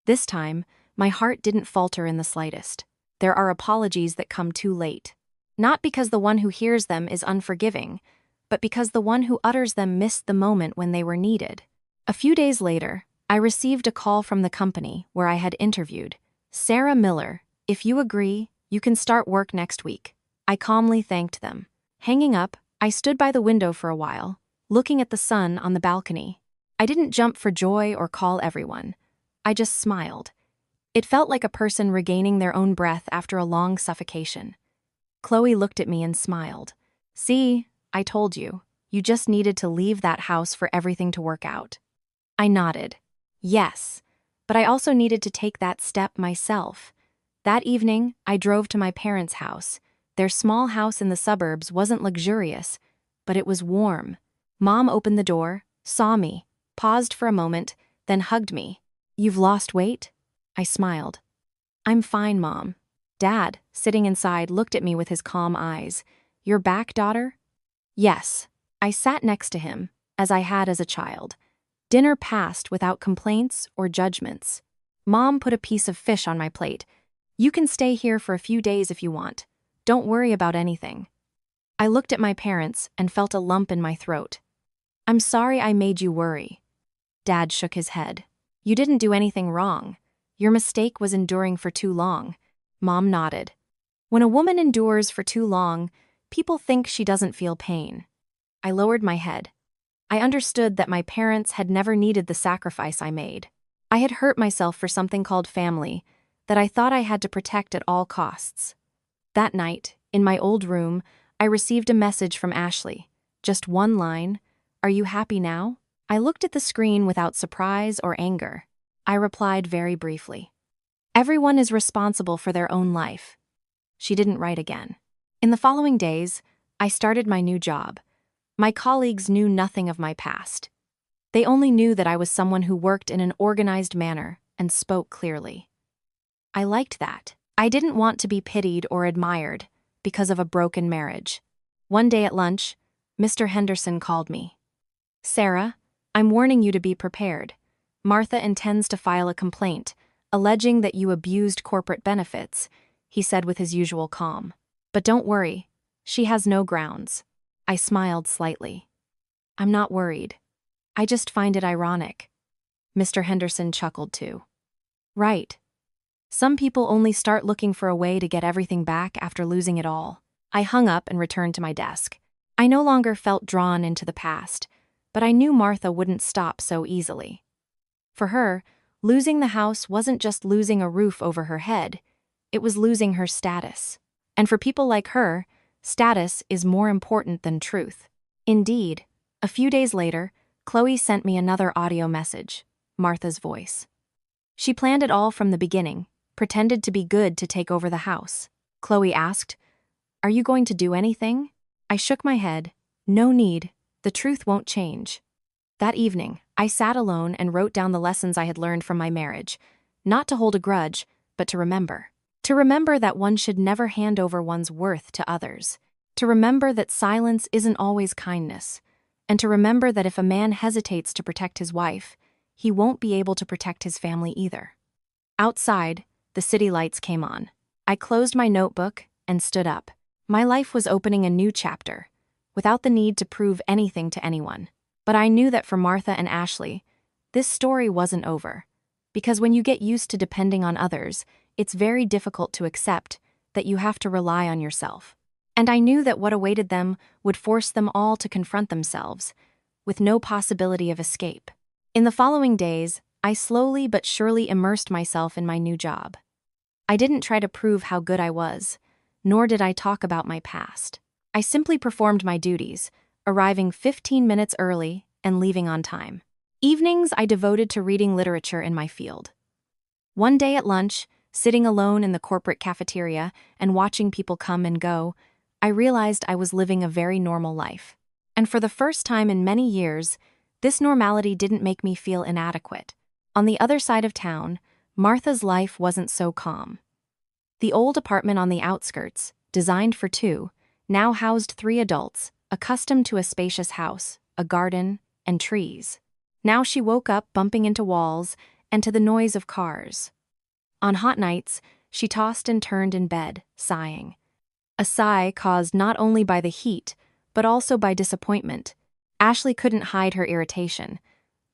This time, my heart didn't falter in the slightest. There are apologies that come too late. Not because the one who hears them is unforgiving, but because the one who utters them missed the moment when they were needed. A few days later, I received a call from the company where I had interviewed. Sarah Miller, if you agree, you can start work next week. I calmly thanked them. Hanging up, I stood by the window for a while, looking at the sun on the balcony. I didn't jump for joy or call everyone. I just smiled. It felt like a person regaining their own breath after a long suffocation. Chloe looked at me and smiled. See, I told you. You just needed to leave that house for everything to work out. I nodded. Yes, but I also needed to take that step myself. That evening, I drove to my parents' house. Their small house in the suburbs wasn't luxurious, but it was warm. Mom opened the door, saw me, paused for a moment, then hugged me. You've lost weight? I smiled. I'm fine, Mom. Dad, sitting inside, looked at me with his calm eyes. You're back, daughter? Yes. I sat next to him, as I had as a child. Dinner passed without complaints or judgments. Mom put a piece of fish on my plate. You can stay here for a few days if you want. Don't worry about anything. I looked at my parents and felt a lump in my throat. I'm sorry I made you worry. Dad shook his head. You didn't do anything wrong. Your mistake was enduring for too long. Mom nodded. When a woman endures for too long, people think she doesn't feel pain. I lowered my head. I understood that my parents had never needed the sacrifice I made. I had hurt myself for something called family that I thought I had to protect at all costs. That night, in my old room, I received a message from Ashley. Just one line, "Are you happy now?" I looked at the screen without surprise or anger. I replied very briefly. Everyone is responsible for their own life. She didn't write again. In the following days, I started my new job. My colleagues knew nothing of my past. They only knew that I was someone who worked in an organized manner and spoke clearly. I liked that. I didn't want to be pitied or admired because of a broken marriage. One day at lunch, Mr. Henderson called me. Sarah, I'm warning you to be prepared. Martha intends to file a complaint, alleging that you abused corporate benefits, he said with his usual calm. But don't worry, she has no grounds. I smiled slightly. I'm not worried. I just find it ironic. Mr. Henderson chuckled too. Right. Some people only start looking for a way to get everything back after losing it all. I hung up and returned to my desk. I no longer felt drawn into the past, but I knew Martha wouldn't stop so easily. For her, losing the house wasn't just losing a roof over her head, it was losing her status. And for people like her, status is more important than truth. Indeed, a few days later, Chloe sent me another audio message, Martha's voice. She planned it all from the beginning, pretended to be good to take over the house. Chloe asked, "Are you going to do anything?" I shook my head. No need, the truth won't change. That evening, I sat alone and wrote down the lessons I had learned from my marriage, not to hold a grudge, but but to remember. To remember that one should never hand over one's worth to others. To remember that silence isn't always kindness. And to remember that if a man hesitates to protect his wife, he won't be able to protect his family either. Outside, the city lights came on. I closed my notebook and stood up. My life was opening a new chapter, without the need to prove anything to anyone. But I knew that for Martha and Ashley, this story wasn't over. Because when you get used to depending on others, it's very difficult to accept that you have to rely on yourself. And I knew that what awaited them would force them all to confront themselves, with no possibility of escape. In the following days, I slowly but surely immersed myself in my new job. I didn't try to prove how good I was, nor did I talk about my past. I simply performed my duties, arriving 15 minutes early and leaving on time. Evenings I devoted to reading literature in my field. One day at lunch, sitting alone in the corporate cafeteria and watching people come and go, I realized I was living a very normal life. And for the first time in many years, this normality didn't make me feel inadequate. On the other side of town, Martha's life wasn't so calm. The old apartment on the outskirts, designed for two, now housed 3 adults, accustomed to a spacious house, a garden, and trees. Now she woke up bumping into walls and to the noise of cars. On hot nights, she tossed and turned in bed, sighing. A sigh caused not only by the heat, but also by disappointment. Ashley couldn't hide her irritation.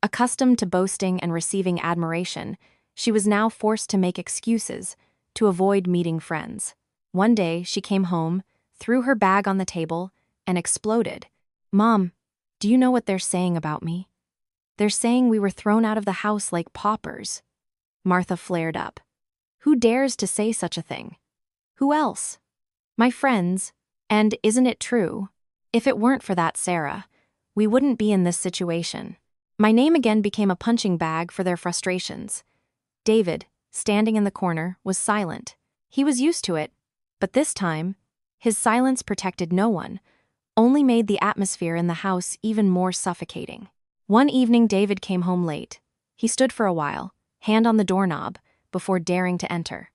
Accustomed to boasting and receiving admiration, she was now forced to make excuses to avoid meeting friends. One day, she came home, threw her bag on the table, and exploded. "Mom, do you know what they're saying about me? They're saying we were thrown out of the house like paupers." Martha flared up. "Who dares to say such a thing? Who else?" "My friends. And isn't it true? If it weren't for that Sarah, we wouldn't be in this situation." My name again became a punching bag for their frustrations. David, standing in the corner, was silent. He was used to it, but this time, his silence protected no one, only made the atmosphere in the house even more suffocating. One evening, David came home late. He stood for a while, hand on the doorknob, before daring to enter.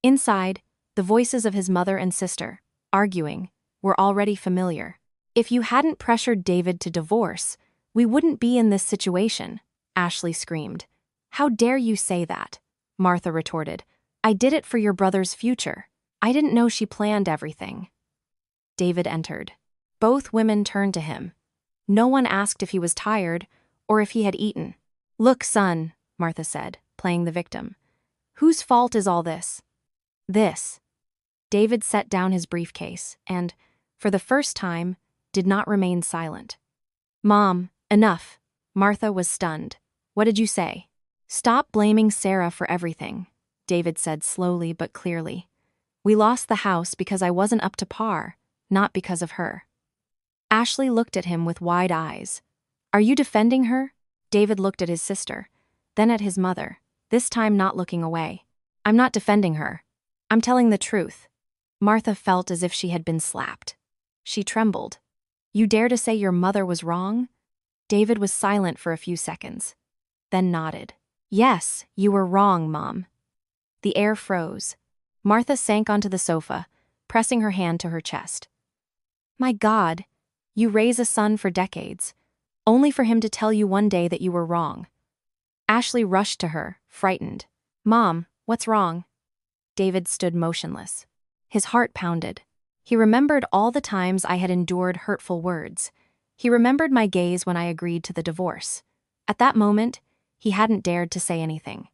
Inside, the voices of his mother and sister, arguing, were already familiar. "If you hadn't pressured David to divorce, we wouldn't be in this situation," Ashley screamed. "How dare you say that?" Martha retorted. "I did it for your brother's future. I didn't know she planned everything." David entered. Both women turned to him. No one asked if he was tired or if he had eaten. "Look, son," Martha said, playing the victim. "Whose fault is all this?" "This." David set down his briefcase and, for the first time, did not remain silent. "Mom, enough." Martha was stunned. "What did you say?" "Stop blaming Sarah for everything," David said slowly but clearly. "We lost the house because I wasn't up to par, not because of her." Ashley looked at him with wide eyes. "Are you defending her?" David looked at his sister, then at his mother, this time not looking away. "I'm not defending her. I'm telling the truth." Martha felt as if she had been slapped. She trembled. "You dare to say your mother was wrong?" David was silent for a few seconds, then nodded. "Yes, you were wrong, Mom." The air froze. Martha sank onto the sofa, pressing her hand to her chest. "My God, you raise a son for decades, only for him to tell you one day that you were wrong." Ashley rushed to her, frightened. "Mom, what's wrong?" David stood motionless. His heart pounded. He remembered all the times I had endured hurtful words. He remembered my gaze when I agreed to the divorce. At that moment, he hadn't dared to say anything.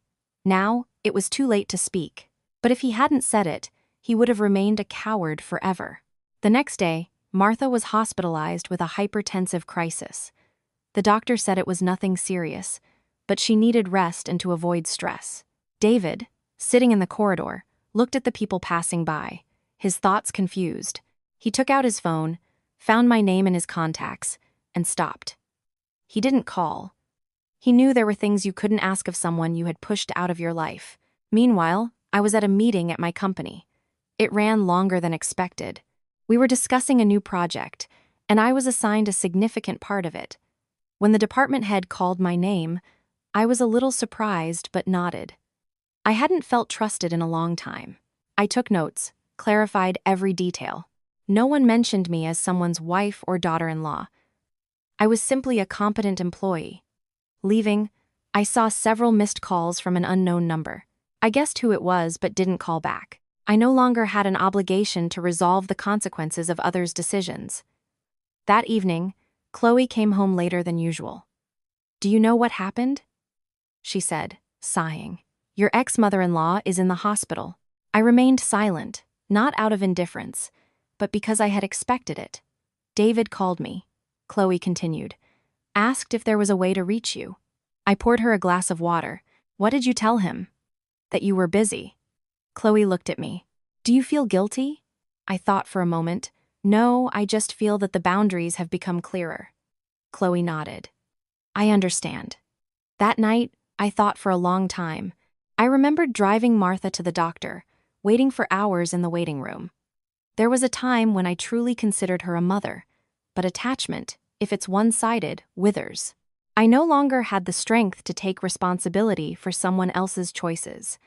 Now, it was too late to speak. But if he hadn't said it, he would have remained a coward forever. The next day, Martha was hospitalized with a hypertensive crisis. The doctor said it was nothing serious, but she needed rest and to avoid stress. David, sitting in the corridor, looked at the people passing by, his thoughts confused. He took out his phone, found my name in his contacts, and stopped. He didn't call. He knew there were things you couldn't ask of someone you had pushed out of your life. Meanwhile, I was at a meeting at my company. It ran longer than expected. We were discussing a new project, and I was assigned a significant part of it. When the department head called my name, I was a little surprised but nodded. I hadn't felt trusted in a long time. I took notes, clarified every detail. No one mentioned me as someone's wife or daughter-in-law. I was simply a competent employee. Leaving, I saw several missed calls from an unknown number. I guessed who it was but didn't call back. I no longer had an obligation to resolve the consequences of others' decisions. That evening, Chloe came home later than usual. "Do you know what happened?" she said, sighing. "Your ex-mother-in-law is in the hospital." I remained silent, not out of indifference, but because I had expected it. "David called me," Chloe continued. "Asked if there was a way to reach you." I poured her a glass of water. "What did you tell him?" "That you were busy." Chloe looked at me. "Do you feel guilty?" I thought for a moment. "No, I just feel that the boundaries have become clearer." Chloe nodded. "I understand." That night, I thought for a long time. I remembered driving Martha to the doctor, waiting for hours in the waiting room. There was a time when I truly considered her a mother, but attachment, if it's one-sided, withers. I no longer had the strength to take responsibility for someone else's choices.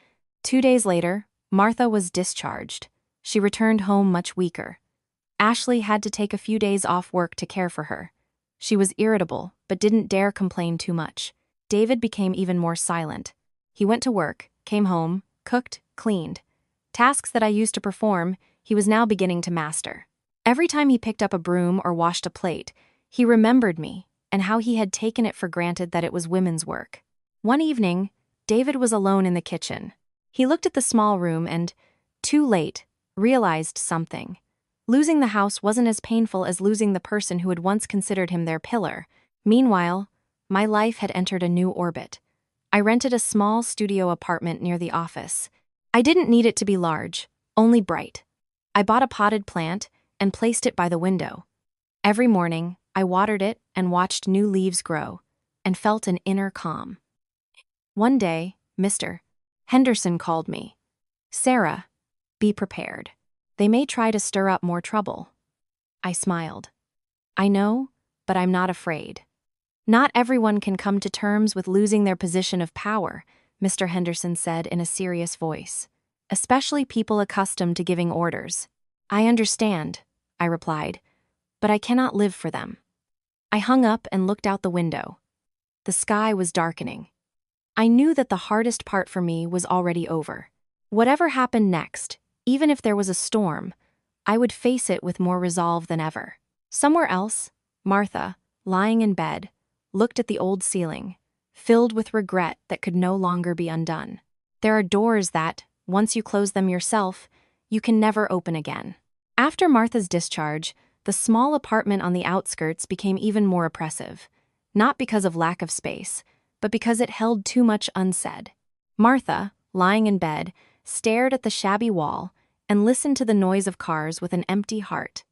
2 days later, Martha was discharged. She returned home much weaker. Ashley had to take a few days off work to care for her. She was irritable, but didn't dare complain too much. David became even more silent. He went to work, came home, cooked, cleaned. Tasks that I used to perform, he was now beginning to master. Every time he picked up a broom or washed a plate, he remembered me and how he had taken it for granted that it was women's work. One evening, David was alone in the kitchen. He looked at the small room and, too late, realized something. Losing the house wasn't as painful as losing the person who had once considered him their pillar. Meanwhile, my life had entered a new orbit. I rented a small studio apartment near the office. I didn't need it to be large, only bright. I bought a potted plant and placed it by the window. Every morning, I watered it and watched new leaves grow, and felt an inner calm. One day, Mr. Henderson called me. "Sarah, be prepared. They may try to stir up more trouble." I smiled. "I know, but I'm not afraid." "Not everyone can come to terms with losing their position of power," Mr. Henderson said in a serious voice. "Especially people accustomed to giving orders." "I understand," I replied, "but I cannot live for them." I hung up and looked out the window. The sky was darkening. I knew that the hardest part for me was already over. Whatever happened next, even if there was a storm, I would face it with more resolve than ever. Somewhere else, Martha, lying in bed, looked at the old ceiling, filled with regret that could no longer be undone. There are doors that, once you close them yourself, you can never open again. After Martha's discharge, the small apartment on the outskirts became even more oppressive, not because of lack of space, but because it held too much unsaid. Martha, lying in bed, stared at the shabby wall and listened to the noise of cars with an empty heart.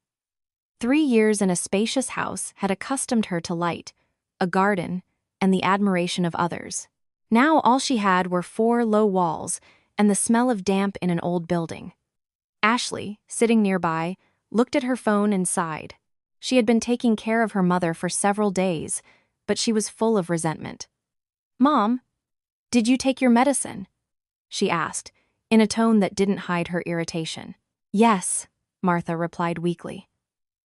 3 years in a spacious house had accustomed her to light, a garden, and the admiration of others. Now all she had were 4 low walls and the smell of damp in an old building. Ashley, sitting nearby, looked at her phone and sighed. She had been taking care of her mother for several days, but she was full of resentment. "Mom, did you take your medicine?" she asked, in a tone that didn't hide her irritation. "Yes," Martha replied weakly.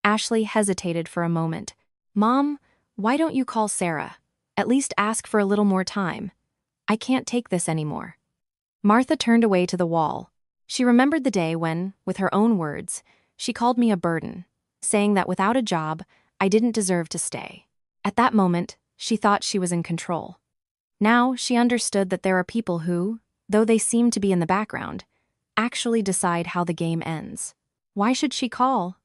Ashley hesitated for a moment. "Mom, why don't you call Sarah? At least ask for a little more time. I can't take this anymore." Martha turned away to the wall. She remembered the day when, with her own words, she called me a burden, saying that without a job, I didn't deserve to stay. At that moment, she thought she was in control. Now she understood that there are people who, though they seem to be in the background, actually decide how the game ends. "Why should she call?"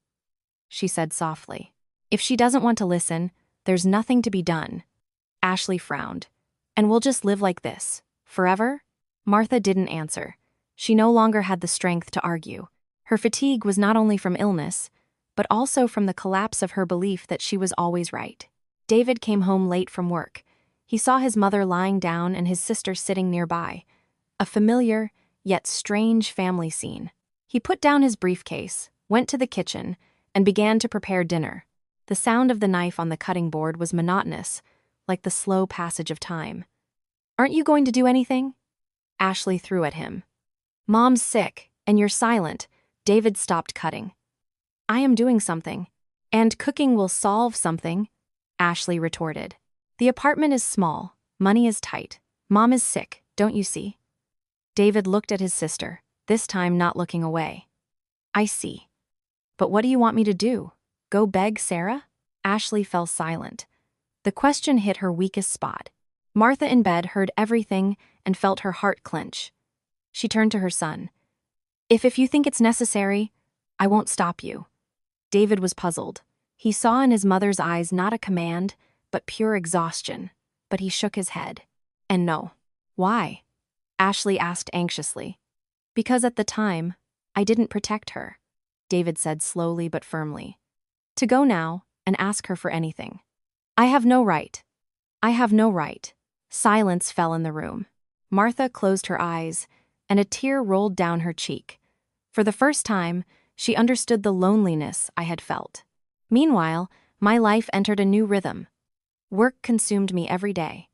she said softly. "If she doesn't want to listen, there's nothing to be done." Ashley frowned. "And we'll just live like this, forever?" Martha didn't answer. She no longer had the strength to argue. Her fatigue was not only from illness, but also from the collapse of her belief that she was always right. David came home late from work. He saw his mother lying down and his sister sitting nearby. A familiar, yet strange family scene. He put down his briefcase, went to the kitchen, and began to prepare dinner. The sound of the knife on the cutting board was monotonous, like the slow passage of time. "Aren't you going to do anything?" Ashley threw at him. Mom's sick, and you're silent. David stopped cutting. I am doing something. And cooking will solve something, Ashley retorted. The apartment is small, money is tight. Mom is sick, don't you see? David looked at his sister, this time not looking away. I see. But what do you want me to do? Go beg Sarah? Ashley fell silent. The question hit her weakest spot. Martha in bed heard everything and felt her heart clench. She turned to her son. If you think it's necessary, I won't stop you. David was puzzled. He saw in his mother's eyes not a command, but pure exhaustion. But he shook his head. And no. Why? Ashley asked anxiously. Because at the time, I didn't protect her, David said slowly but firmly. To go now and ask her for anything. I have no right. I have no right. Silence fell in the room. Martha closed her eyes, and a tear rolled down her cheek. For the first time, she understood the loneliness I had felt. Meanwhile, my life entered a new rhythm. Work consumed me every day.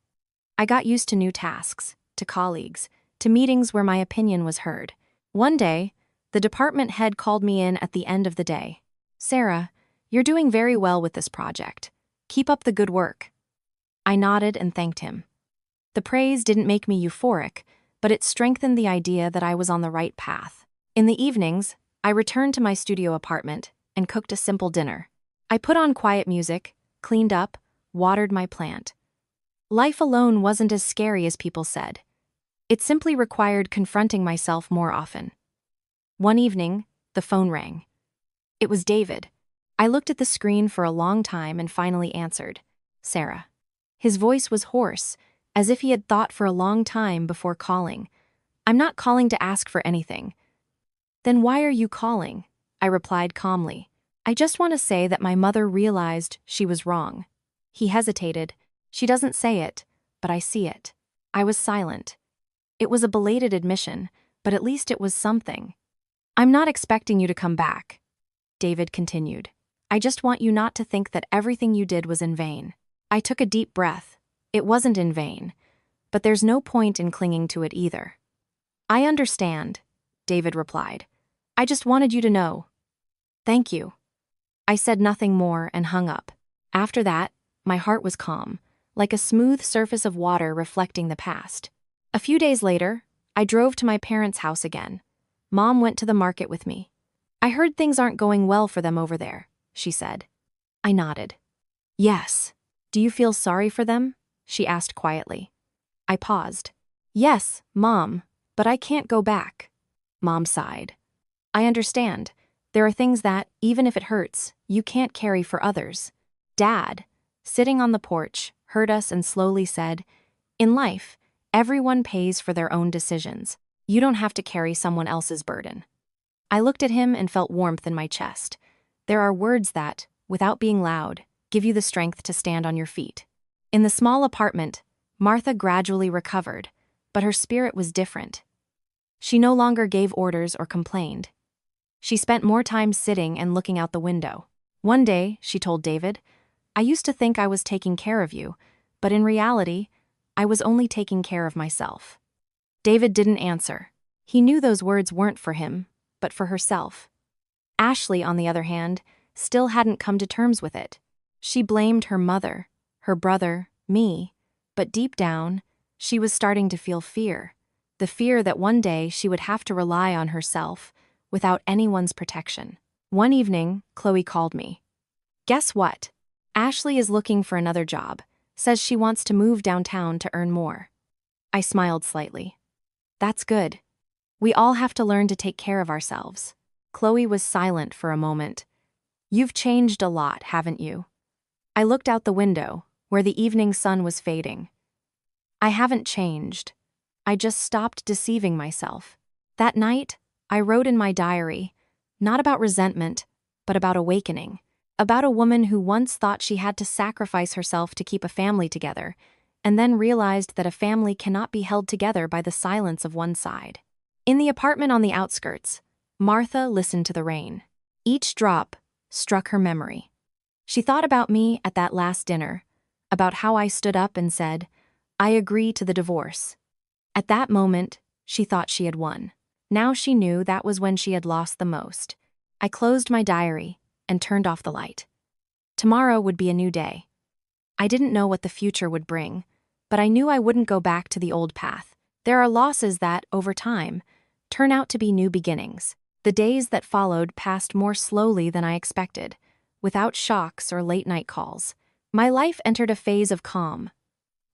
I got used to new tasks, to colleagues, to meetings where my opinion was heard. One day, the department head called me in at the end of the day. Sarah, you're doing very well with this project. Keep up the good work. I nodded and thanked him. The praise didn't make me euphoric, but it strengthened the idea that I was on the right path. In the evenings, I returned to my studio apartment and cooked a simple dinner. I put on quiet music, cleaned up, watered my plant. Life alone wasn't as scary as people said. It simply required confronting myself more often. One evening, the phone rang. It was David. I looked at the screen for a long time and finally answered. Sarah. His voice was hoarse, as if he had thought for a long time before calling. I'm not calling to ask for anything. Then why are you calling? I replied calmly. I just want to say that my mother realized she was wrong. He hesitated. She doesn't say it, but I see it. I was silent. It was a belated admission, but at least it was something. I'm not expecting you to come back, David continued. I just want you not to think that everything you did was in vain. I took a deep breath. It wasn't in vain, but there's no point in clinging to it either. I understand, David replied. I just wanted you to know. Thank you. I said nothing more and hung up. After that, my heart was calm, like a smooth surface of water reflecting the past. A few days later, I drove to my parents' house again. Mom went to the market with me. I heard things aren't going well for them over there, she said. I nodded. Yes. Do you feel sorry for them? She asked quietly. I paused. Yes, Mom, but I can't go back. Mom sighed. I understand. There are things that, even if it hurts, you can't carry for others. Dad, sitting on the porch, heard us and slowly said, in life, everyone pays for their own decisions. You don't have to carry someone else's burden. I looked at him and felt warmth in my chest. There are words that, without being loud, give you the strength to stand on your feet. In the small apartment, Martha gradually recovered, but her spirit was different. She no longer gave orders or complained. She spent more time sitting and looking out the window. One day, she told David, I used to think I was taking care of you, but in reality, I was only taking care of myself. David didn't answer. He knew those words weren't for him, but for herself. Ashley, on the other hand, still hadn't come to terms with it. She blamed her mother, her brother, me, but deep down, she was starting to feel fear. The fear that one day she would have to rely on herself, without anyone's protection. One evening, Chloe called me. Guess what? Ashley is looking for another job, says she wants to move downtown to earn more. I smiled slightly. That's good. We all have to learn to take care of ourselves. Chloe was silent for a moment. You've changed a lot, haven't you? I looked out the window, where the evening sun was fading. I haven't changed. I just stopped deceiving myself. That night, I wrote in my diary, not about resentment, but about awakening, about a woman who once thought she had to sacrifice herself to keep a family together, and then realized that a family cannot be held together by the silence of one side. In the apartment on the outskirts, Martha listened to the rain. Each drop struck her memory. She thought about me at that last dinner, about how I stood up and said, I agree to the divorce. At that moment, She thought she had won. Now she knew that was when she had lost the most. I closed my diary and turned off the light. Tomorrow would be a new day. I didn't know what the future would bring, but I knew I wouldn't go back to the old path. There are losses that, over time, turn out to be new beginnings. The days that followed passed more slowly than I expected, without shocks or late-night calls. My life entered a phase of calm,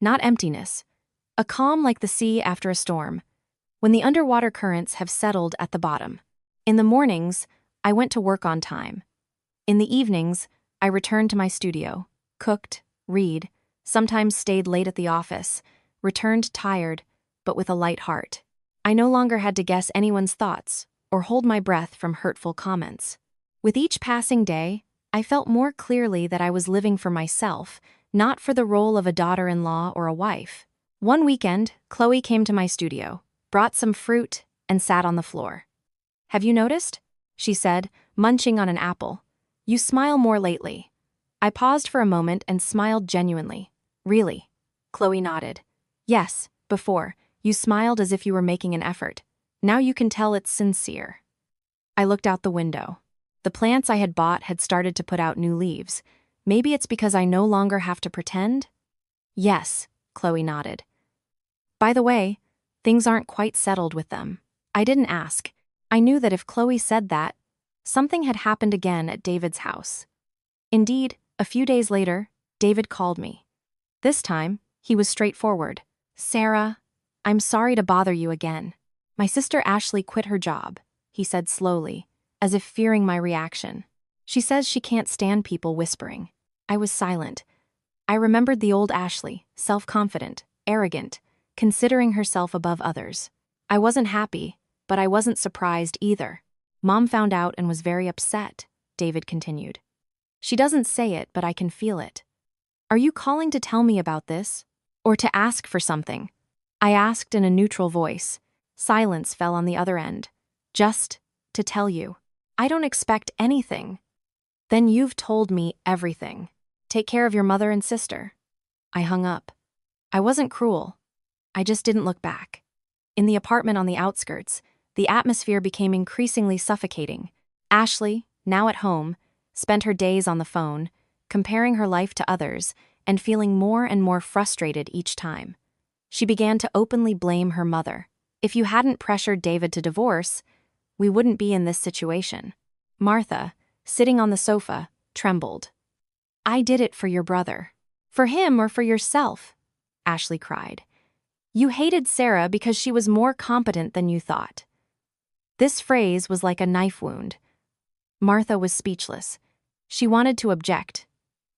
not emptiness, a calm like the sea after a storm, when the underwater currents have settled at the bottom. In the mornings, I went to work on time. In the evenings, I returned to my studio, cooked, read, sometimes stayed late at the office, returned tired, but with a light heart. I no longer had to guess anyone's thoughts or hold my breath from hurtful comments. With each passing day, I felt more clearly that I was living for myself, not for the role of a daughter-in-law or a wife. One weekend, Chloe came to my studio, brought some fruit, and sat on the floor. "Have you noticed?" she said, munching on an apple. "You smile more lately." I paused for a moment and smiled genuinely. "Really?" Chloe nodded. "Yes, before, you smiled as if you were making an effort. Now you can tell it's sincere." I looked out the window. The plants I had bought had started to put out new leaves. Maybe it's because I no longer have to pretend? "Yes," Chloe nodded. "By the way, things aren't quite settled with them." I didn't ask. I knew that if Chloe said that, something had happened again at David's house. Indeed, a few days later, David called me. This time, he was straightforward. "Sarah, I'm sorry to bother you again. My sister Ashley quit her job," he said slowly, as if fearing my reaction. "She says she can't stand people whispering." I was silent. I remembered the old Ashley, self-confident, arrogant, considering herself above others. I wasn't happy, but I wasn't surprised either. "Mom found out and was very upset," David continued. "She doesn't say it, but I can feel it." "Are you calling to tell me about this? Or to ask for something?" I asked in a neutral voice. Silence fell on the other end. "Just to tell you. I don't expect anything." "Then you've told me everything. Take care of your mother and sister." I hung up. I wasn't cruel. I just didn't look back. In the apartment on the outskirts, the atmosphere became increasingly suffocating. Ashley, now at home, spent her days on the phone, comparing her life to others, and feeling more and more frustrated each time. She began to openly blame her mother. "If you hadn't pressured David to divorce, we wouldn't be in this situation." Martha, sitting on the sofa, trembled. "I did it for your brother." "For him or for yourself?" Ashley cried. "You hated Sarah because she was more competent than you thought." This phrase was like a knife wound. Martha was speechless. She wanted to object,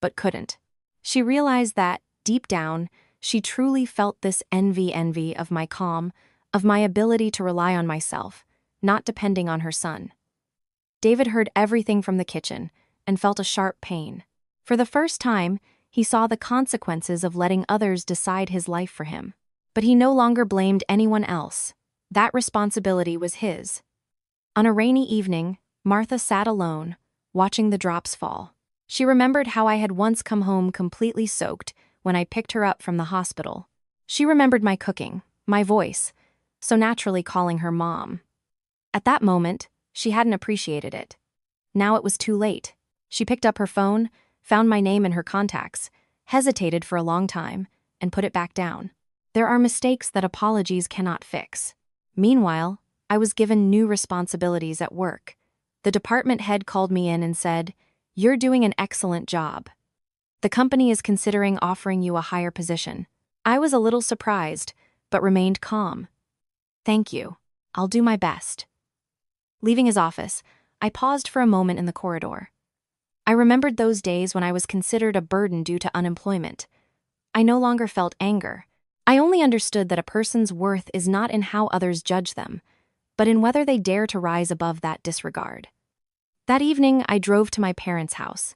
but couldn't. She realized that, deep down, she truly felt this envy of my calm, of my ability to rely on myself, not depending on her son. David heard everything from the kitchen and felt a sharp pain. For the first time, he saw the consequences of letting others decide his life for him. But he no longer blamed anyone else. That responsibility was his. On a rainy evening, Martha sat alone, watching the drops fall. She remembered how I had once come home completely soaked when I picked her up from the hospital. She remembered my cooking, my voice, so naturally calling her mom. At that moment, she hadn't appreciated it. Now it was too late. She picked up her phone, found my name in her contacts, hesitated for a long time, and put it back down. There are mistakes that apologies cannot fix. Meanwhile, I was given new responsibilities at work. The department head called me in and said, "You're doing an excellent job. The company is considering offering you a higher position." I was a little surprised, but remained calm. "Thank you. I'll do my best." Leaving his office, I paused for a moment in the corridor. I remembered those days when I was considered a burden due to unemployment. I no longer felt anger. I only understood that a person's worth is not in how others judge them, but in whether they dare to rise above that disregard. That evening, I drove to my parents' house.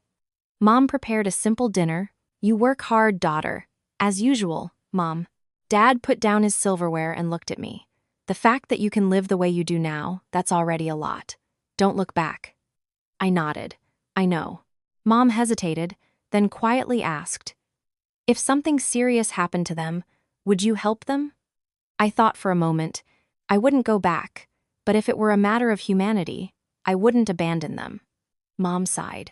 Mom prepared a simple dinner. "You work hard, daughter." "As usual, Mom." Dad put down his silverware and looked at me. "The fact that you can live the way you do now, that's already a lot. Don't look back." I nodded. "I know." Mom hesitated, then quietly asked, "If something serious happened to them, would you help them?" I thought for a moment. I wouldn't go back, but if it were a matter of humanity, I wouldn't abandon them. Mom sighed.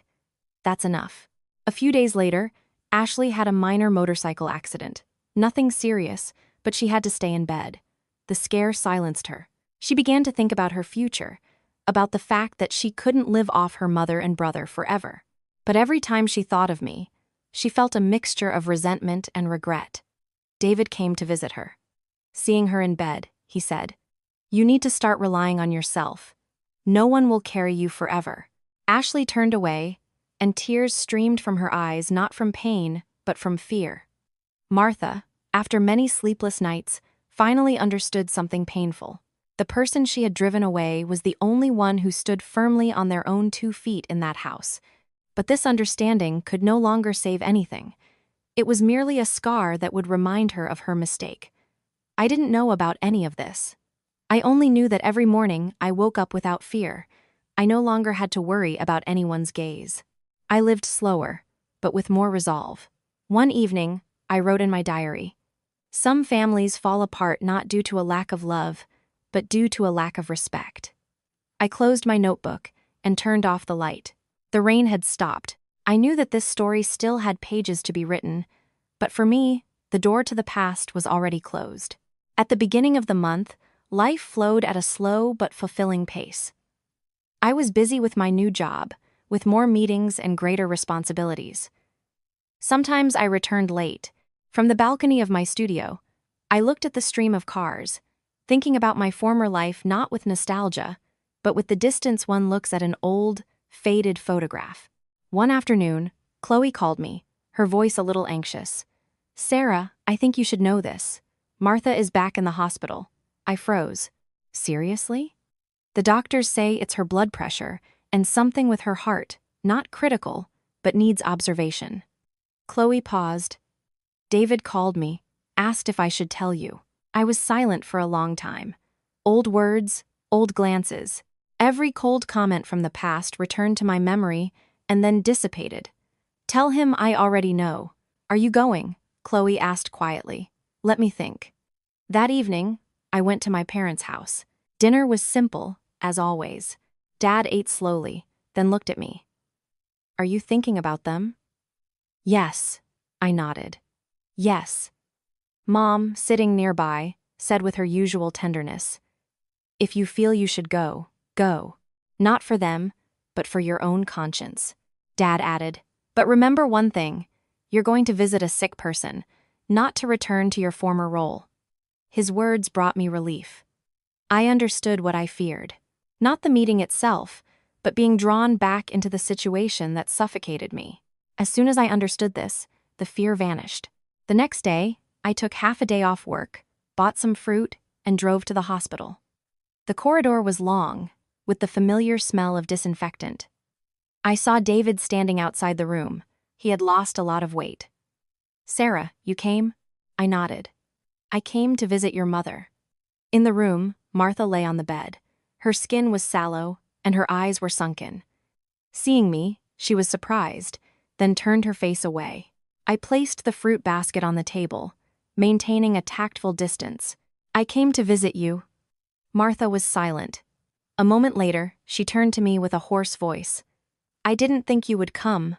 That's enough. A few days later, Ashley had a minor motorcycle accident. Nothing serious, but she had to stay in bed. The scare silenced her. She began to think about her future, about the fact that she couldn't live off her mother and brother forever. But every time she thought of me, she felt a mixture of resentment and regret. David came to visit her. Seeing her in bed, he said, "You need to start relying on yourself. No one will carry you forever." Ashley turned away, and tears streamed from her eyes, not from pain, but from fear. Martha, after many sleepless nights, finally understood something painful. The person she had driven away was the only one who stood firmly on their own 2 feet in that house. But this understanding could no longer save anything. It was merely a scar that would remind her of her mistake. I didn't know about any of this. I only knew that every morning I woke up without fear. I no longer had to worry about anyone's gaze. I lived slower, but with more resolve. One evening, I wrote in my diary, "Some families fall apart not due to a lack of love, but due to a lack of respect." I closed my notebook and turned off the light. The rain had stopped. I knew that this story still had pages to be written, but for me, the door to the past was already closed. At the beginning of the month, life flowed at a slow but fulfilling pace. I was busy with my new job, with more meetings and greater responsibilities. Sometimes I returned late. From the balcony of my studio, I looked at the stream of cars, thinking about my former life not with nostalgia, but with the distance one looks at an old, faded photograph. One afternoon, Chloe called me, her voice a little anxious. "Sarah, I think you should know this. Martha is back in the hospital." I froze. Seriously? The doctors say it's her blood pressure and something with her heart, not critical, but needs observation. Chloe paused. David called me, asked if I should tell you. I was silent for a long time. Old words, old glances. Every cold comment from the past returned to my memory and then dissipated. "Tell him I already know. Are you going?" Chloe asked quietly. "Let me think." That evening, I went to my parents' house. Dinner was simple, as always. Dad ate slowly, then looked at me. "Are you thinking about them?" "Yes," I nodded. "Yes." Mom, sitting nearby, said with her usual tenderness, "If you feel you should go, go. Not for them, but for your own conscience." Dad added, "But remember one thing, you're going to visit a sick person, not to return to your former role." His words brought me relief. I understood what I feared. Not the meeting itself, but being drawn back into the situation that suffocated me. As soon as I understood this, the fear vanished. The next day, I took half a day off work, bought some fruit, and drove to the hospital. The corridor was long, with the familiar smell of disinfectant. I saw David standing outside the room. He had lost a lot of weight. "Sarah, you came?" I nodded. "I came to visit your mother." In the room, Martha lay on the bed. Her skin was sallow, and her eyes were sunken. Seeing me, she was surprised, then turned her face away. I placed the fruit basket on the table, maintaining a tactful distance. "I came to visit you." Martha was silent. A moment later, she turned to me with a hoarse voice. "I didn't think you would come.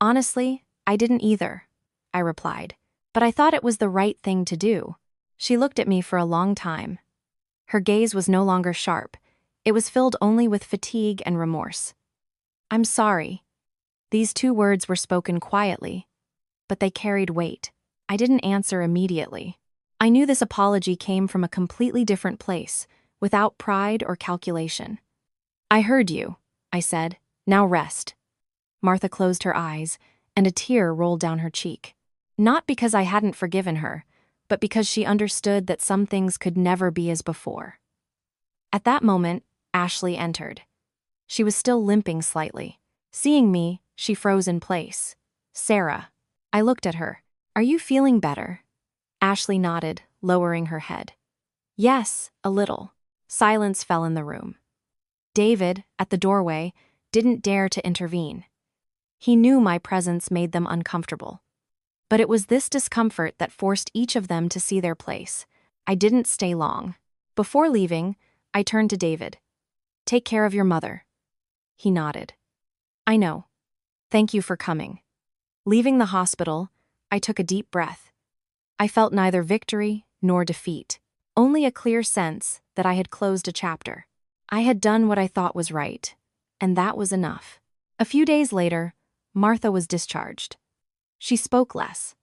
Honestly, I didn't either," I replied. "But I thought it was the right thing to do." She looked at me for a long time. Her gaze was no longer sharp. It was filled only with fatigue and remorse. "I'm sorry." These 2 words were spoken quietly, but they carried weight. I didn't answer immediately. I knew this apology came from a completely different place, without pride or calculation. "I heard you," I said. "Now rest." Martha closed her eyes, and a tear rolled down her cheek. Not because I hadn't forgiven her, but because she understood that some things could never be as before. At that moment, Ashley entered. She was still limping slightly. Seeing me, she froze in place. "Sarah." I looked at her. "Are you feeling better?" Ashley nodded, lowering her head. "Yes, a little." Silence fell in the room. David, at the doorway, didn't dare to intervene. He knew my presence made them uncomfortable. But it was this discomfort that forced each of them to see their place. I didn't stay long. Before leaving, I turned to David. "Take care of your mother." He nodded. "I know. Thank you for coming." Leaving the hospital, I took a deep breath. I felt neither victory nor defeat, only a clear sense that I had closed a chapter. I had done what I thought was right, and that was enough. A few days later, Martha was discharged. She spoke less.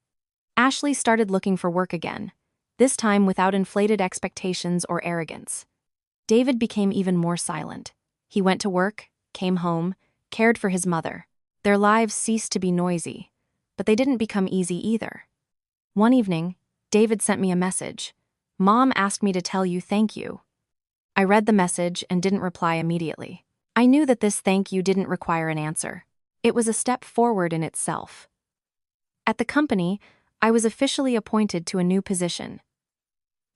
Ashley started looking for work again, this time without inflated expectations or arrogance. David became even more silent. He went to work, came home, cared for his mother. Their lives ceased to be noisy, but they didn't become easy either. One evening, David sent me a message. "Mom asked me to tell you thank you." I read the message and didn't reply immediately. I knew that this thank you didn't require an answer. It was a step forward in itself. At the company, I was officially appointed to a new position.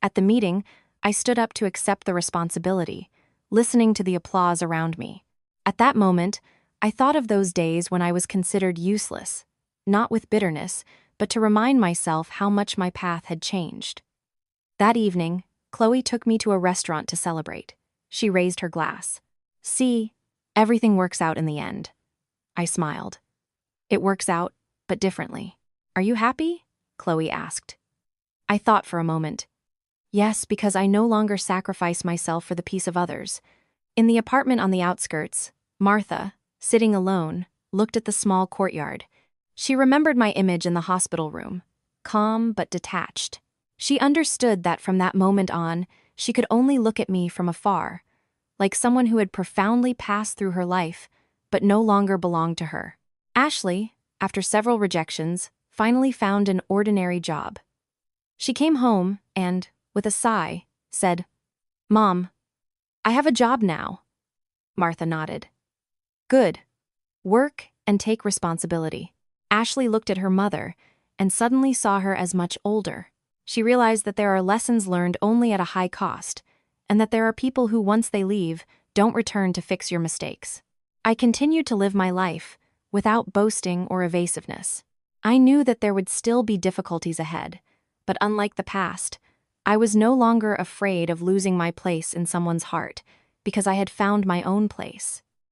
At the meeting, I stood up to accept the responsibility, listening to the applause around me. At that moment, I thought of those days when I was considered useless, not with bitterness, but to remind myself how much my path had changed. That evening, Chloe took me to a restaurant to celebrate. She raised her glass. "See, everything works out in the end." I smiled. "It works out, but differently." "Are you happy?" Chloe asked. I thought for a moment. Yes, because I no longer sacrifice myself for the peace of others. In the apartment on the outskirts, Martha, sitting alone, looked at the small courtyard. She remembered my image in the hospital room, calm but detached. She understood that from that moment on, she could only look at me from afar, like someone who had profoundly passed through her life, but no longer belonged to her. Ashley, after several rejections, finally found an ordinary job. She came home and, with a sigh, said, "Mom, I have a job now." Martha nodded. "Good. Work and take responsibility." Ashley looked at her mother and suddenly saw her as much older. She realized that there are lessons learned only at a high cost, and that there are people who, once they leave, don't return to fix your mistakes. I continued to live my life, without boasting or evasiveness. I knew that there would still be difficulties ahead, but unlike the past, I was no longer afraid of losing my place in someone's heart, because I had found my own place.